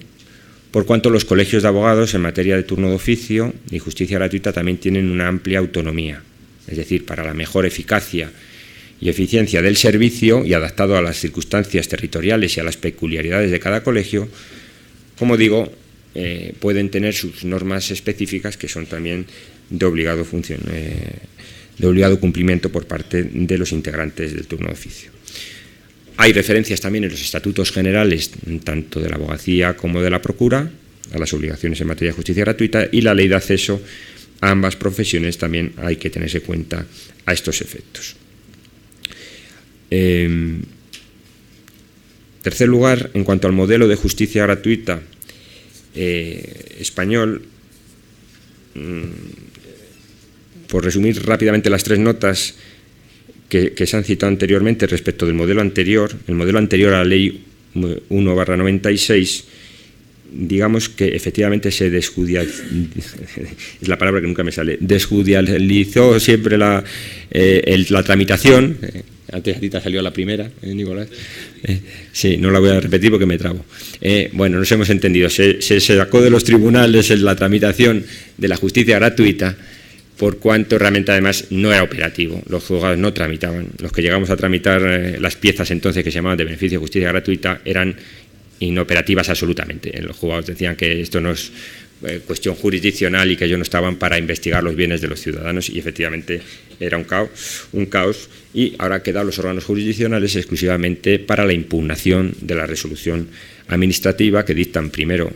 S3: por cuanto los colegios de abogados en materia de turno de oficio y justicia gratuita también tienen una amplia autonomía, es decir, para la mejor eficacia y eficiencia del servicio y adaptado a las circunstancias territoriales y a las peculiaridades de cada colegio, como digo, pueden tener sus normas específicas que son también de obligado cumplimiento por parte de los integrantes del turno de oficio. Hay referencias también en los estatutos generales, tanto de la abogacía como de la procura, a las obligaciones en materia de justicia gratuita, y la ley de acceso a ambas profesiones también hay que tenerse en cuenta a estos efectos. Tercer lugar, en cuanto al modelo de justicia gratuita español, por resumir rápidamente las tres notas que se han citado anteriormente respecto del modelo anterior, el modelo anterior a la ley 1/96, digamos que efectivamente se desjudicializó, es la palabra que nunca me sale, desjudicializó siempre la tramitación. Antes ahorita salió la primera, Nicolás. Sí, no la voy a repetir porque me trabo. Bueno, nos hemos entendido. Se sacó de los tribunales la tramitación de la justicia gratuita, por cuanto realmente además no era operativo. Los juzgados no tramitaban. Los que llegamos a tramitar las piezas entonces que se llamaban de beneficio de justicia gratuita eran inoperativas absolutamente. Los juzgados decían que esto no es cuestión jurisdiccional y que ellos no estaban para investigar los bienes de los ciudadanos, y efectivamente era un caos, y ahora quedan los órganos jurisdiccionales exclusivamente para la impugnación de la resolución administrativa que dictan primero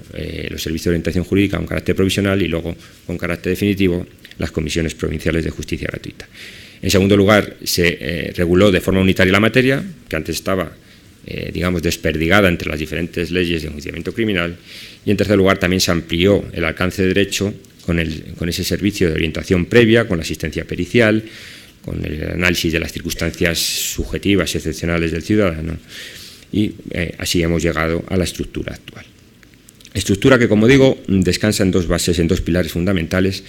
S3: los servicios de orientación jurídica con carácter provisional y luego con carácter definitivo las comisiones provinciales de justicia gratuita. En segundo lugar, se reguló de forma unitaria la materia, que antes estaba digamos, desperdigada entre las diferentes leyes de enjuiciamiento criminal, y en tercer lugar también se amplió el alcance de derecho con ese servicio de orientación previa, con la asistencia pericial, con el análisis de las circunstancias subjetivas y excepcionales del ciudadano, y así hemos llegado a la estructura actual. Estructura que, como digo, descansa en dos bases, en dos pilares fundamentales,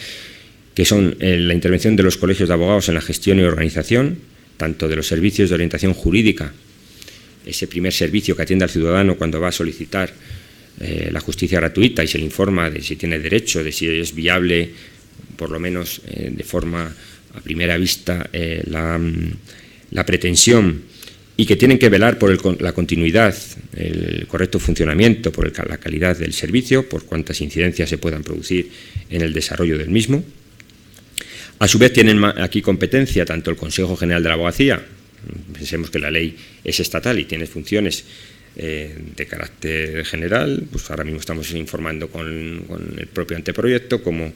S3: que son la intervención de los colegios de abogados en la gestión y organización, tanto de los servicios de orientación jurídica, ese primer servicio que atiende al ciudadano cuando va a solicitar la justicia gratuita y se le informa de si tiene derecho, de si es viable, por lo menos de forma a primera vista, la pretensión, y que tienen que velar por la continuidad, el correcto funcionamiento, por la calidad del servicio, por cuántas incidencias se puedan producir en el desarrollo del mismo. A su vez tienen aquí competencia tanto el Consejo General de la Abogacía, pensemos que la ley es estatal y tiene funciones de carácter general, pues ahora mismo estamos informando con el propio anteproyecto, como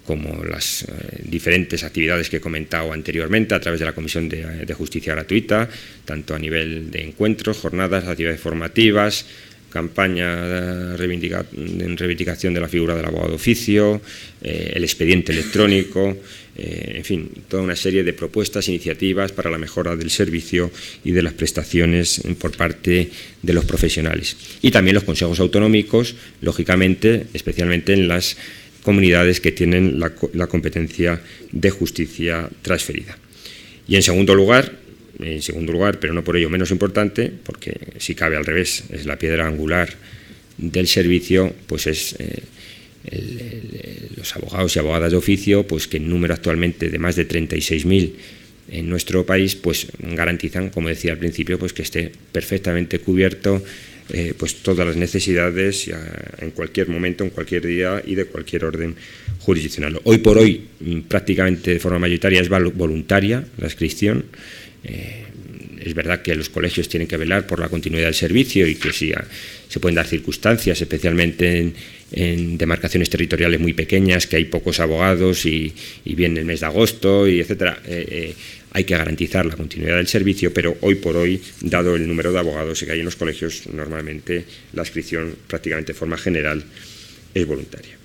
S3: como las diferentes actividades que he comentado anteriormente a través de la Comisión de Justicia Gratuita, tanto a nivel de encuentros, jornadas, actividades formativas, campaña en reivindicación de la figura del abogado de oficio, el expediente electrónico, en fin, toda una serie de propuestas, iniciativas para la mejora del servicio y de las prestaciones por parte de los profesionales. Y también los consejos autonómicos, lógicamente, especialmente en las comunidades que tienen la competencia de justicia transferida. Y en segundo lugar, pero no por ello menos importante, porque si cabe al revés, es la piedra angular del servicio, pues es los abogados y abogadas de oficio, pues que en número actualmente de más de 36.000 en nuestro país, pues garantizan, como decía al principio, pues que esté perfectamente cubierto pues todas las necesidades en cualquier momento, en cualquier día y de cualquier orden jurisdiccional. Hoy por hoy, prácticamente de forma mayoritaria, es voluntaria la inscripción. Es verdad que los colegios tienen que velar por la continuidad del servicio y que sí, se pueden dar circunstancias, especialmente en demarcaciones territoriales muy pequeñas, que hay pocos abogados y viene el mes de agosto, y etcétera. Hay que garantizar la continuidad del servicio, pero hoy por hoy, dado el número de abogados que hay en los colegios, normalmente la inscripción prácticamente de forma general es voluntaria.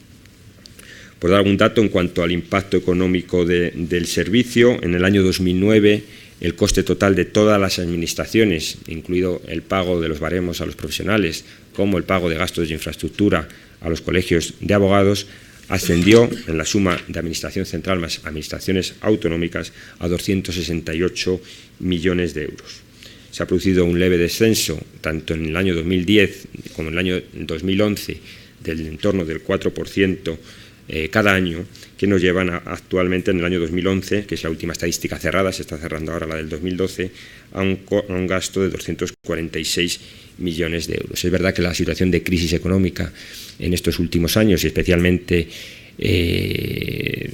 S3: Por dar algún dato en cuanto al impacto económico del servicio, en el año 2009 el coste total de todas las administraciones, incluido el pago de los baremos a los profesionales, como el pago de gastos de infraestructura a los colegios de abogados, ascendió en la suma de administración central más administraciones autonómicas a 268 millones de euros. Se ha producido un leve descenso, tanto en el año 2010 como en el año 2011, del entorno del 4%, cada año, que nos llevan actualmente en el año 2011, que es la última estadística cerrada, se está cerrando ahora la del 2012, a un gasto de 246 millones de euros. Es verdad que la situación de crisis económica en estos últimos años, y especialmente desde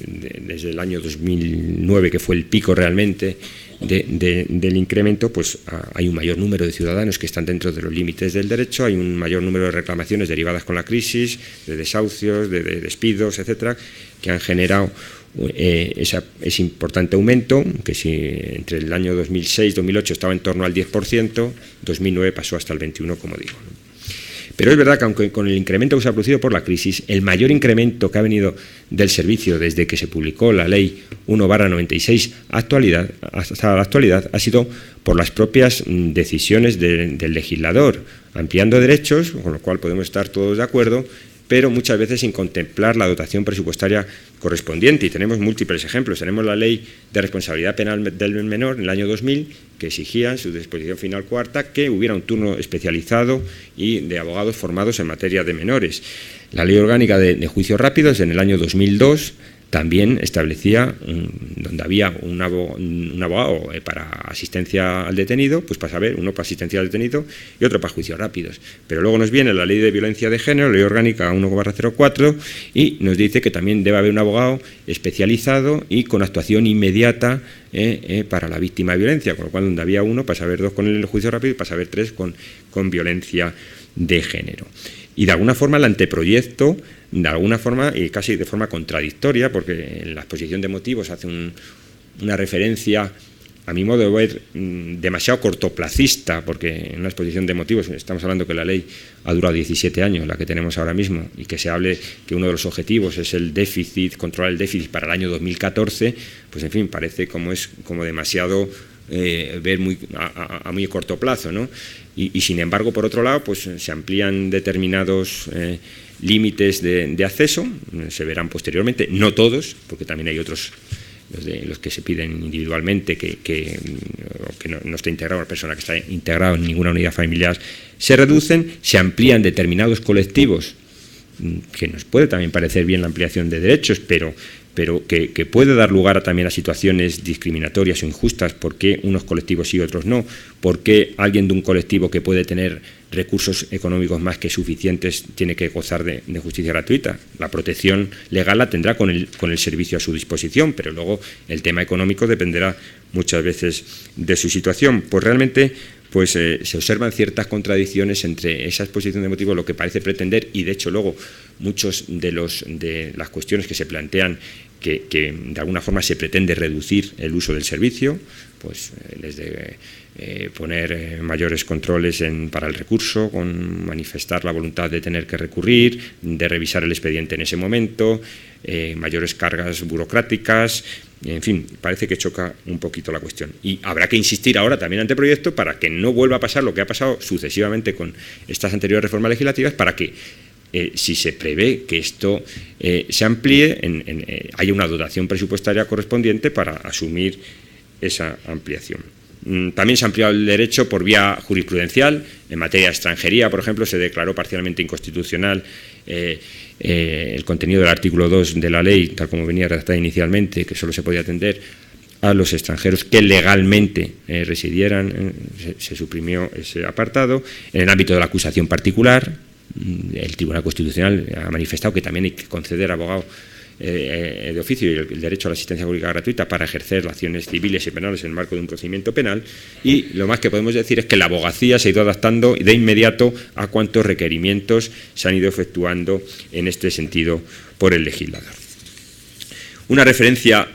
S3: el año 2009, que fue el pico realmente del incremento, pues hay un mayor número de ciudadanos que están dentro de los límites del derecho, hay un mayor número de reclamaciones derivadas con la crisis, de desahucios, de despidos, etcétera, que han generado ese importante aumento, que si entre el año 2006-2008 estaba en torno al 10%, 2009 pasó hasta el 21%, como digo. Pero es verdad que aunque con el incremento que se ha producido por la crisis, el mayor incremento que ha venido del servicio desde que se publicó la Ley 1/96 hasta la actualidad ha sido por las propias decisiones del legislador, ampliando derechos, con lo cual podemos estar todos de acuerdo, pero muchas veces sin contemplar la dotación presupuestaria correspondiente. Y tenemos múltiples ejemplos. Tenemos la Ley de Responsabilidad Penal del Menor en el año 2000, que exigía en su disposición final cuarta que hubiera un turno especializado y de abogados formados en materia de menores. La Ley Orgánica de Juicios Rápidos en el año 2002 también establecía, donde había un abogado para asistencia al detenido, pues para saber, uno para asistencia al detenido y otro para juicios rápidos. Pero luego nos viene la Ley de Violencia de Género, Ley Orgánica 1/04, y nos dice que también debe haber un abogado especializado y con actuación inmediata para la víctima de violencia, con lo cual donde había uno, para saber dos con el juicio rápido y para saber tres con violencia de género. Y de alguna forma el anteproyecto, de alguna forma y casi de forma contradictoria, porque en la exposición de motivos hace una referencia, a mi modo de ver, demasiado cortoplacista, porque en una exposición de motivos estamos hablando que la ley ha durado 17 años, la que tenemos ahora mismo, y que se hable que uno de los objetivos es el déficit, controlar el déficit para el año 2014, pues en fin, parece como demasiado ver a muy corto plazo, ¿no? Y sin embargo, por otro lado, pues se amplían determinados límites de acceso, se verán posteriormente, no todos, porque también hay otros, los que se piden individualmente, que no está integrado, una persona que está integrada en ninguna unidad familiar, se reducen, se amplían determinados colectivos, que nos puede también parecer bien la ampliación de derechos, pero que puede dar lugar también a situaciones discriminatorias o injustas, porque unos colectivos sí y otros no, porque alguien de un colectivo que puede tener recursos económicos más que suficientes tiene que gozar de justicia gratuita. La protección legal la tendrá con el servicio a su disposición, pero luego el tema económico dependerá muchas veces de su situación. Pues realmente pues se observan ciertas contradicciones entre esa exposición de motivos, lo que parece pretender, y de hecho luego muchos de las cuestiones que se plantean que de alguna forma se pretende reducir el uso del servicio, pues desde poner mayores controles para el recurso, con manifestar la voluntad de tener que recurrir, de revisar el expediente en ese momento, mayores cargas burocráticas. En fin, parece que choca un poquito la cuestión. Y habrá que insistir ahora también ante el proyecto para que no vuelva a pasar lo que ha pasado sucesivamente con estas anteriores reformas legislativas, para que, si se prevé que esto se amplíe, haya una dotación presupuestaria correspondiente para asumir esa ampliación. También se ha ampliado el derecho por vía jurisprudencial. En materia de extranjería, por ejemplo, se declaró parcialmente inconstitucional el contenido del artículo 2 de la ley, tal como venía redactada inicialmente, que solo se podía atender a los extranjeros que legalmente residieran. Se suprimió ese apartado. En el ámbito de la acusación particular, el Tribunal Constitucional ha manifestado que también hay que conceder abogado de oficio y el derecho a la asistencia jurídica gratuita para ejercer acciones civiles y penales en el marco de un procedimiento penal. Y lo más que podemos decir es que la abogacía se ha ido adaptando de inmediato a cuantos requerimientos se han ido efectuando en este sentido por el legislador. Una referencia,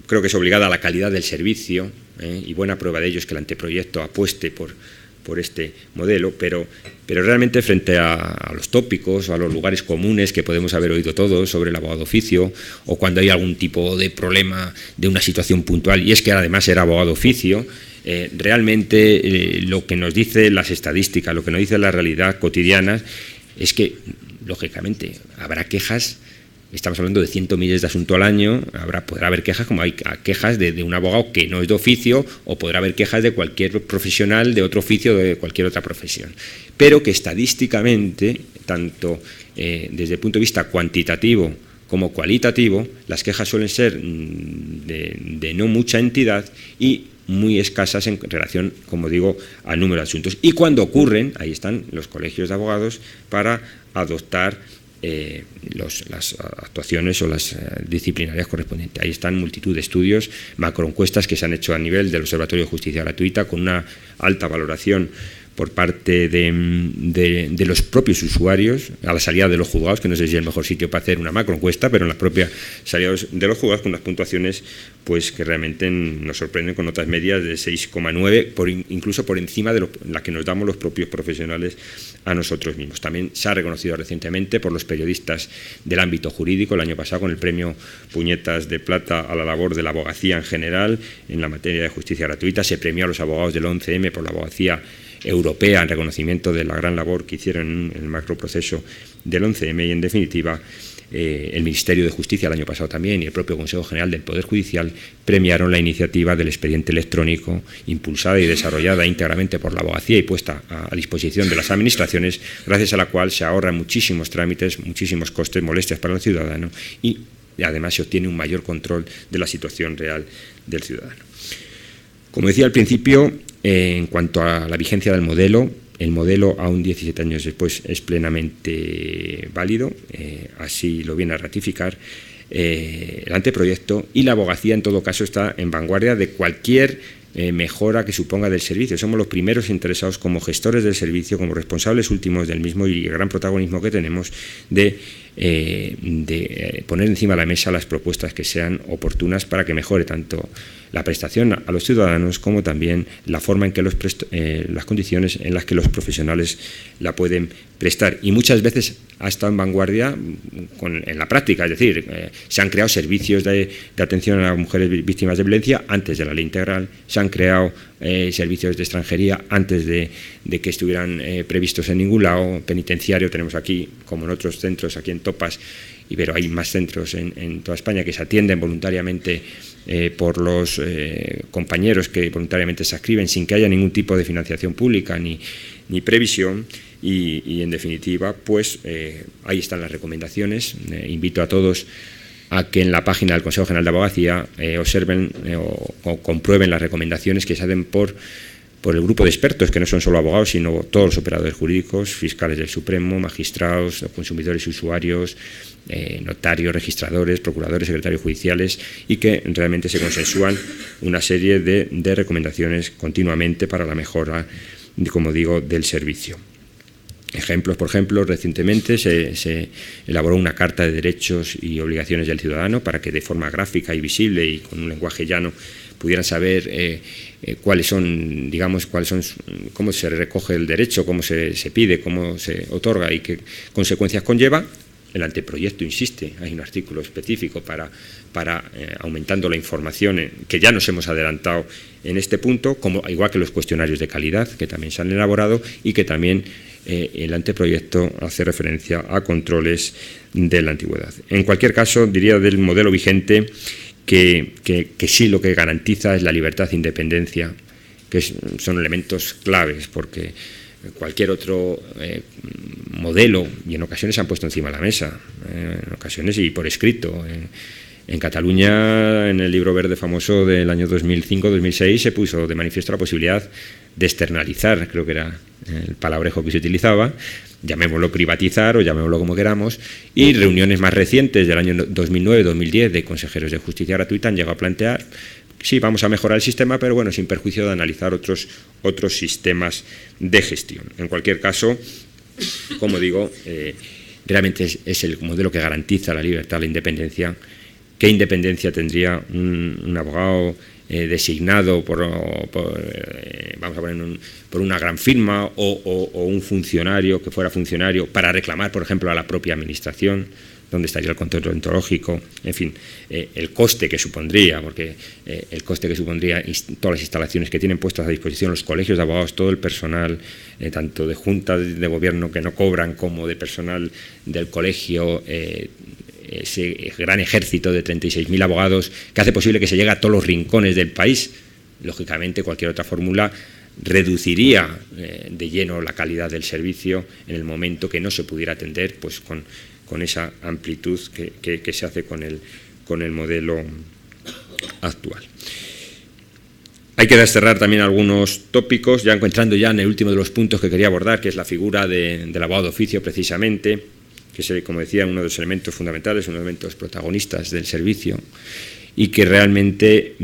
S3: creo que es obligada, a la calidad del servicio, y buena prueba de ello es que el anteproyecto apueste por este modelo, pero realmente frente a los tópicos o a los lugares comunes que podemos haber oído todos sobre el abogado de oficio, o cuando hay algún tipo de problema de una situación puntual, y es que además era abogado de oficio, realmente lo que nos dice las estadísticas, lo que nos dice la realidad cotidiana, es que, lógicamente, habrá quejas. Estamos hablando de 100 miles de asuntos al año. Podrá haber quejas, como hay quejas de un abogado que no es de oficio, o podrá haber quejas de cualquier profesional de otro oficio, de cualquier otra profesión. Pero que estadísticamente, tanto desde el punto de vista cuantitativo como cualitativo, las quejas suelen ser de no mucha entidad y muy escasas en relación, como digo, al número de asuntos. Y cuando ocurren, ahí están los colegios de abogados para adoptar las actuaciones o las disciplinarias correspondientes. Ahí están multitud de estudios, macroencuestas que se han hecho a nivel del Observatorio de Justicia Gratuita, con una alta valoración por parte de los propios usuarios a la salida de los juzgados, que no sé si es el mejor sitio para hacer una macroencuesta, pero en la propia salida de los juzgados, con unas puntuaciones pues que realmente nos sorprenden, con notas medias de 6,9, incluso por encima de la que nos damos los propios profesionales a nosotros mismos. También se ha reconocido recientemente por los periodistas del ámbito jurídico, el año pasado, con el premio Puñetas de Plata a la labor de la abogacía en general en la materia de justicia gratuita. Se premió a los abogados del 11M por la abogacía europea en reconocimiento de la gran labor que hicieron en el macroproceso del 11M, y en definitiva el Ministerio de Justicia el año pasado también, y el propio Consejo General del Poder Judicial premiaron la iniciativa del expediente electrónico, impulsada y desarrollada íntegramente por la abogacía y puesta a disposición de las administraciones, gracias a la cual se ahorran muchísimos trámites, muchísimos costes, molestias para el ciudadano, y además se obtiene un mayor control de la situación real del ciudadano. Como decía al principio, en cuanto a la vigencia del modelo, el modelo, aún 17 años después, es plenamente válido, así lo viene a ratificar el anteproyecto, y la abogacía en todo caso está en vanguardia de cualquier mejora que suponga del servicio. Somos los primeros interesados, como gestores del servicio, como responsables últimos del mismo, y el gran protagonismo que tenemos de poner encima de la mesa las propuestas que sean oportunas para que mejore tanto la prestación a los ciudadanos como también la forma en que las condiciones en las que los profesionales la pueden prestar. Y muchas veces ha estado en vanguardia en la práctica, es decir, se han creado servicios de atención a las mujeres víctimas de violencia antes de la ley integral, se han creado servicios de extranjería antes de que estuvieran previstos en ningún lado. Penitenciario tenemos aquí, como en otros centros, aquí en Topas, pero hay más centros en toda España que se atienden voluntariamente por los compañeros que voluntariamente se adscriben sin que haya ningún tipo de financiación pública ni previsión. Y en definitiva, pues ahí están las recomendaciones. Invito a todos a que en la página del Consejo General de Abogacía observen o comprueben las recomendaciones que se hacen por por el grupo de expertos, que no son solo abogados, sino todos los operadores jurídicos, fiscales del Supremo, magistrados, consumidores y usuarios, notarios, registradores, procuradores, secretarios judiciales, y que realmente se consensúan una serie de recomendaciones continuamente para la mejora, como digo, del servicio. Ejemplos, por ejemplo, recientemente se elaboró una Carta de Derechos y Obligaciones del Ciudadano para que de forma gráfica y visible y con un lenguaje llano pudieran saber cuáles son, cómo se recoge el derecho, cómo se pide, cómo se otorga y qué consecuencias conlleva. El anteproyecto insiste, hay un artículo específico para aumentando la información, que ya nos hemos adelantado en este punto, igual que los cuestionarios de calidad, que también se han elaborado y que también el anteproyecto hace referencia a controles de la antigüedad. En cualquier caso, diría del modelo vigente que sí lo que garantiza es la libertad e independencia, que son elementos claves, porque cualquier otro modelo, y en ocasiones se han puesto encima de la mesa, en ocasiones y por escrito. En Cataluña, en el libro verde famoso del año 2005-2006, se puso de manifiesto la posibilidad de externalizar, creo que era el palabrejo que se utilizaba, llamémoslo privatizar o llamémoslo como queramos, y reuniones más recientes del año 2009-2010 de consejeros de justicia gratuita han llegado a plantear, sí, vamos a mejorar el sistema, pero bueno, sin perjuicio de analizar otros sistemas de gestión. En cualquier caso, como digo, realmente es el modelo que garantiza la libertad, la independencia. ¿Qué independencia tendría un abogado designado por una gran firma o un funcionario que fuera funcionario para reclamar, por ejemplo, a la propia administración? ¿Dónde estaría el control ontológico? En fin, el coste que supondría, porque el coste que supondría todas las instalaciones que tienen puestas a disposición los colegios de abogados, todo el personal, tanto de juntas de gobierno que no cobran como de personal del colegio, ese gran ejército de 36.000 abogados que hace posible que se llegue a todos los rincones del país. Lógicamente, cualquier otra fórmula reduciría de lleno la calidad del servicio en el momento que no se pudiera atender pues con esa amplitud que se hace con el modelo actual. Hay que desterrar también algunos tópicos, ya encontrando ya en el último de los puntos que quería abordar, que es la figura del abogado de oficio, precisamente, que es, como decía, uno de los elementos fundamentales, uno de los elementos protagonistas del servicio, y que realmente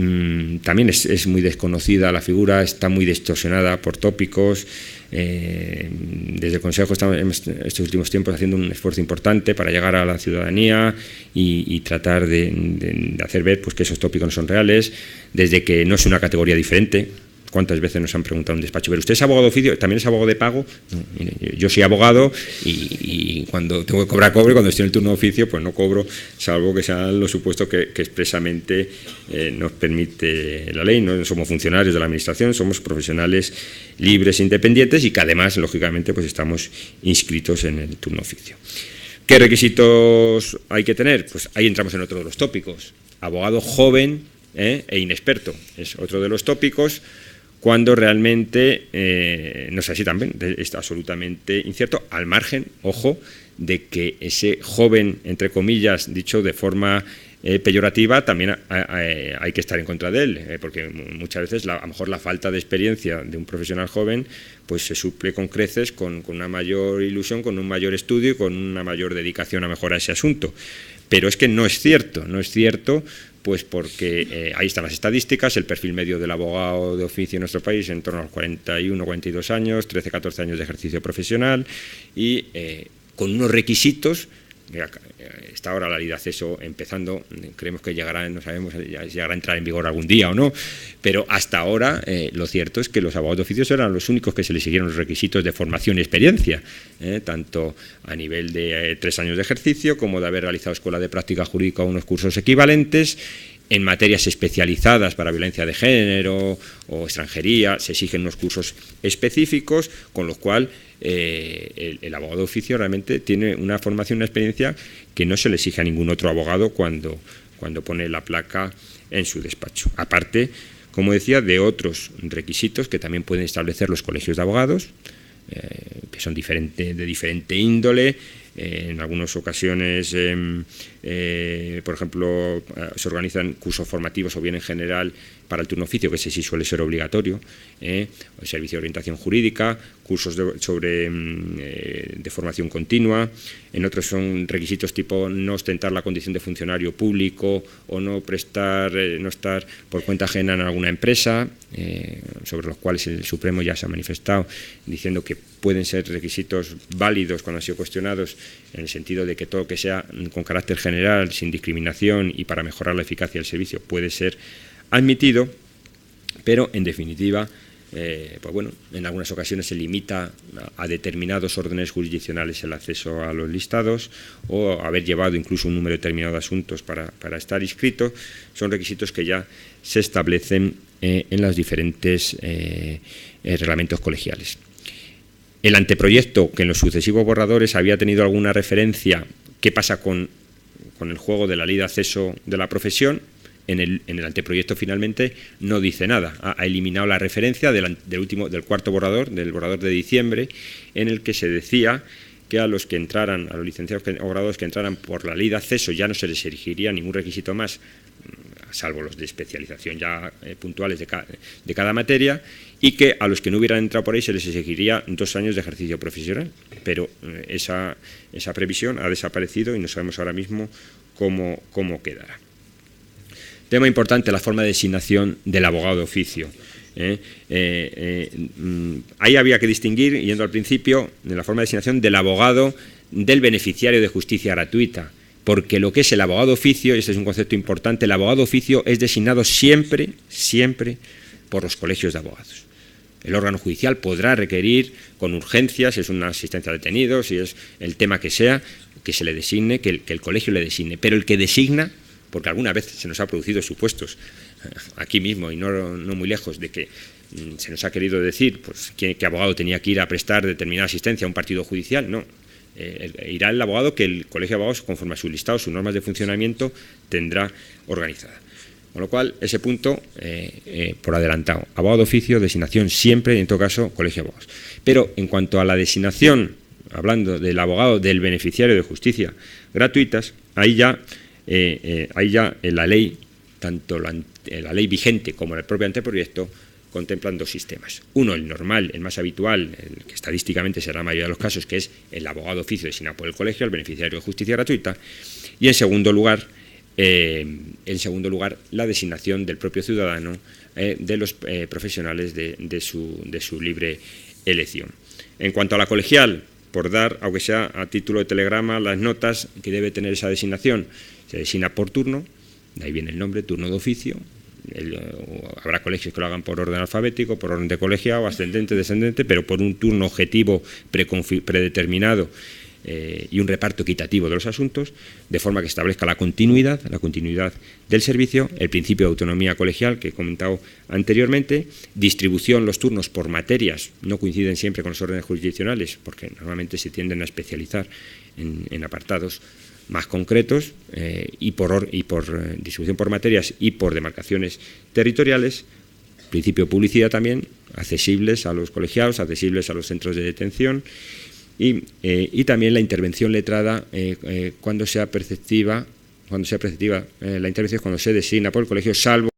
S3: también es muy desconocida la figura, está muy distorsionada por tópicos. Desde el Consejo estamos estos últimos tiempos haciendo un esfuerzo importante para llegar a la ciudadanía y tratar de hacer ver pues, que esos tópicos no son reales, desde que no es una categoría diferente. ¿Cuántas veces nos han preguntado en un despacho, pero usted es abogado de oficio, también es abogado de pago? No, mire, yo soy abogado y cuando tengo que cobrar cobre, cuando estoy en el turno de oficio, pues no cobro, salvo que sean los supuestos que expresamente nos permite la ley. No somos funcionarios de la administración, somos profesionales libres e independientes y que además, lógicamente, pues estamos inscritos en el turno de oficio. ¿Qué requisitos hay que tener? Pues ahí entramos en otro de los tópicos. Abogado joven e inexperto es otro de los tópicos, cuando realmente no es así también, está absolutamente incierto, al margen, ojo, de que ese joven, entre comillas, dicho de forma peyorativa, también hay que estar en contra de él, porque muchas veces a lo mejor la falta de experiencia de un profesional joven pues se suple con creces con una mayor ilusión, con un mayor estudio y con una mayor dedicación a mejorar ese asunto. Pero es que no es cierto, pues porque ahí están las estadísticas, el perfil medio del abogado de oficio en nuestro país en torno a los 41, 42 años, 13, 14 años de ejercicio profesional y con unos requisitos. Está ahora la ley de acceso empezando, creemos que llegará, no sabemos si llegará a entrar en vigor algún día o no, pero hasta ahora lo cierto es que los abogados de oficio eran los únicos que se les siguieron los requisitos de formación y experiencia, tanto a nivel de 3 años de ejercicio como de haber realizado escuela de práctica jurídica o unos cursos equivalentes. En materias especializadas para violencia de género o extranjería se exigen unos cursos específicos, con lo cual el abogado de oficio realmente tiene una formación, una experiencia que no se le exige a ningún otro abogado cuando pone la placa en su despacho. Aparte, como decía, de otros requisitos que también pueden establecer los colegios de abogados, que son de diferente índole. En algunas ocasiones, por ejemplo, se organizan cursos formativos o bien en general para el turno oficio, que ese sí suele ser obligatorio, el servicio de orientación jurídica, cursos de formación continua. En otros son requisitos tipo no ostentar la condición de funcionario público o no estar por cuenta ajena en alguna empresa, sobre los cuales el Supremo ya se ha manifestado diciendo que pueden ser requisitos válidos cuando han sido cuestionados, en el sentido de que todo que sea con carácter general, sin discriminación y para mejorar la eficacia del servicio puede ser admitido, pero en definitiva, pues bueno, en algunas ocasiones se limita a determinados órdenes jurisdiccionales el acceso a los listados o haber llevado incluso un número determinado de asuntos para estar inscrito. Son requisitos que ya se establecen en los diferentes reglamentos colegiales. El anteproyecto, que en los sucesivos borradores había tenido alguna referencia, ¿qué pasa con el juego de la ley de acceso de la profesión? En el anteproyecto finalmente no dice nada. Ha eliminado la referencia del cuarto borrador, del borrador de diciembre, en el que se decía que a los que entraran, a los licenciados o graduados que entraran por la ley de acceso ya no se les exigiría ningún requisito más, salvo los de especialización ya puntuales de cada materia, y que a los que no hubieran entrado por ahí se les exigiría 2 años de ejercicio profesional. Pero esa previsión ha desaparecido y no sabemos ahora mismo cómo quedará. Tema importante, la forma de designación del abogado de oficio. Ahí había que distinguir, yendo al principio, de la forma de designación del abogado del beneficiario de justicia gratuita, porque lo que es el abogado de oficio, y este es un concepto importante, el abogado de oficio es designado siempre por los colegios de abogados. El órgano judicial podrá requerir con urgencia, si es una asistencia a detenidos, si es el tema que sea, que se le designe, que el colegio le designe, pero el que designa, porque alguna vez se nos ha producido supuestos aquí mismo y no muy lejos de que se nos ha querido decir pues, que abogado tenía que ir a prestar determinada asistencia a un partido judicial. No, irá el abogado que el colegio de abogados, conforme a su listado, sus normas de funcionamiento, tendrá organizada. Con lo cual, ese punto, por adelantado, abogado de oficio, designación siempre, y en todo caso, colegio de abogados. Pero en cuanto a la designación, hablando del abogado del beneficiario de justicia gratuitas, ahí ya la ley, tanto la ley vigente como el propio anteproyecto, contemplan 2 sistemas. Uno, el normal, el más habitual, el que estadísticamente será la mayoría de los casos, que es el abogado de oficio designado por el colegio, el beneficiario de justicia gratuita, y en segundo lugar, la designación del propio ciudadano de los profesionales de su libre elección. En cuanto a la colegial, por dar, aunque sea a título de telegrama, las notas que debe tener esa designación, se designa por turno, de ahí viene el nombre, turno de oficio. Habrá colegios que lo hagan por orden alfabético, por orden de colegiado, ascendente, descendente, pero por un turno objetivo predeterminado y un reparto equitativo de los asuntos, de forma que establezca la continuidad del servicio, el principio de autonomía colegial que he comentado anteriormente, distribución los turnos por materias, no coinciden siempre con los órdenes jurisdiccionales, porque normalmente se tienden a especializar en apartados más concretos y por distribución por materias y por demarcaciones territoriales, principio de publicidad también, accesibles a los colegiados, accesibles a los centros de detención y también la intervención letrada cuando sea perceptiva la intervención cuando se designa por el colegio, salvo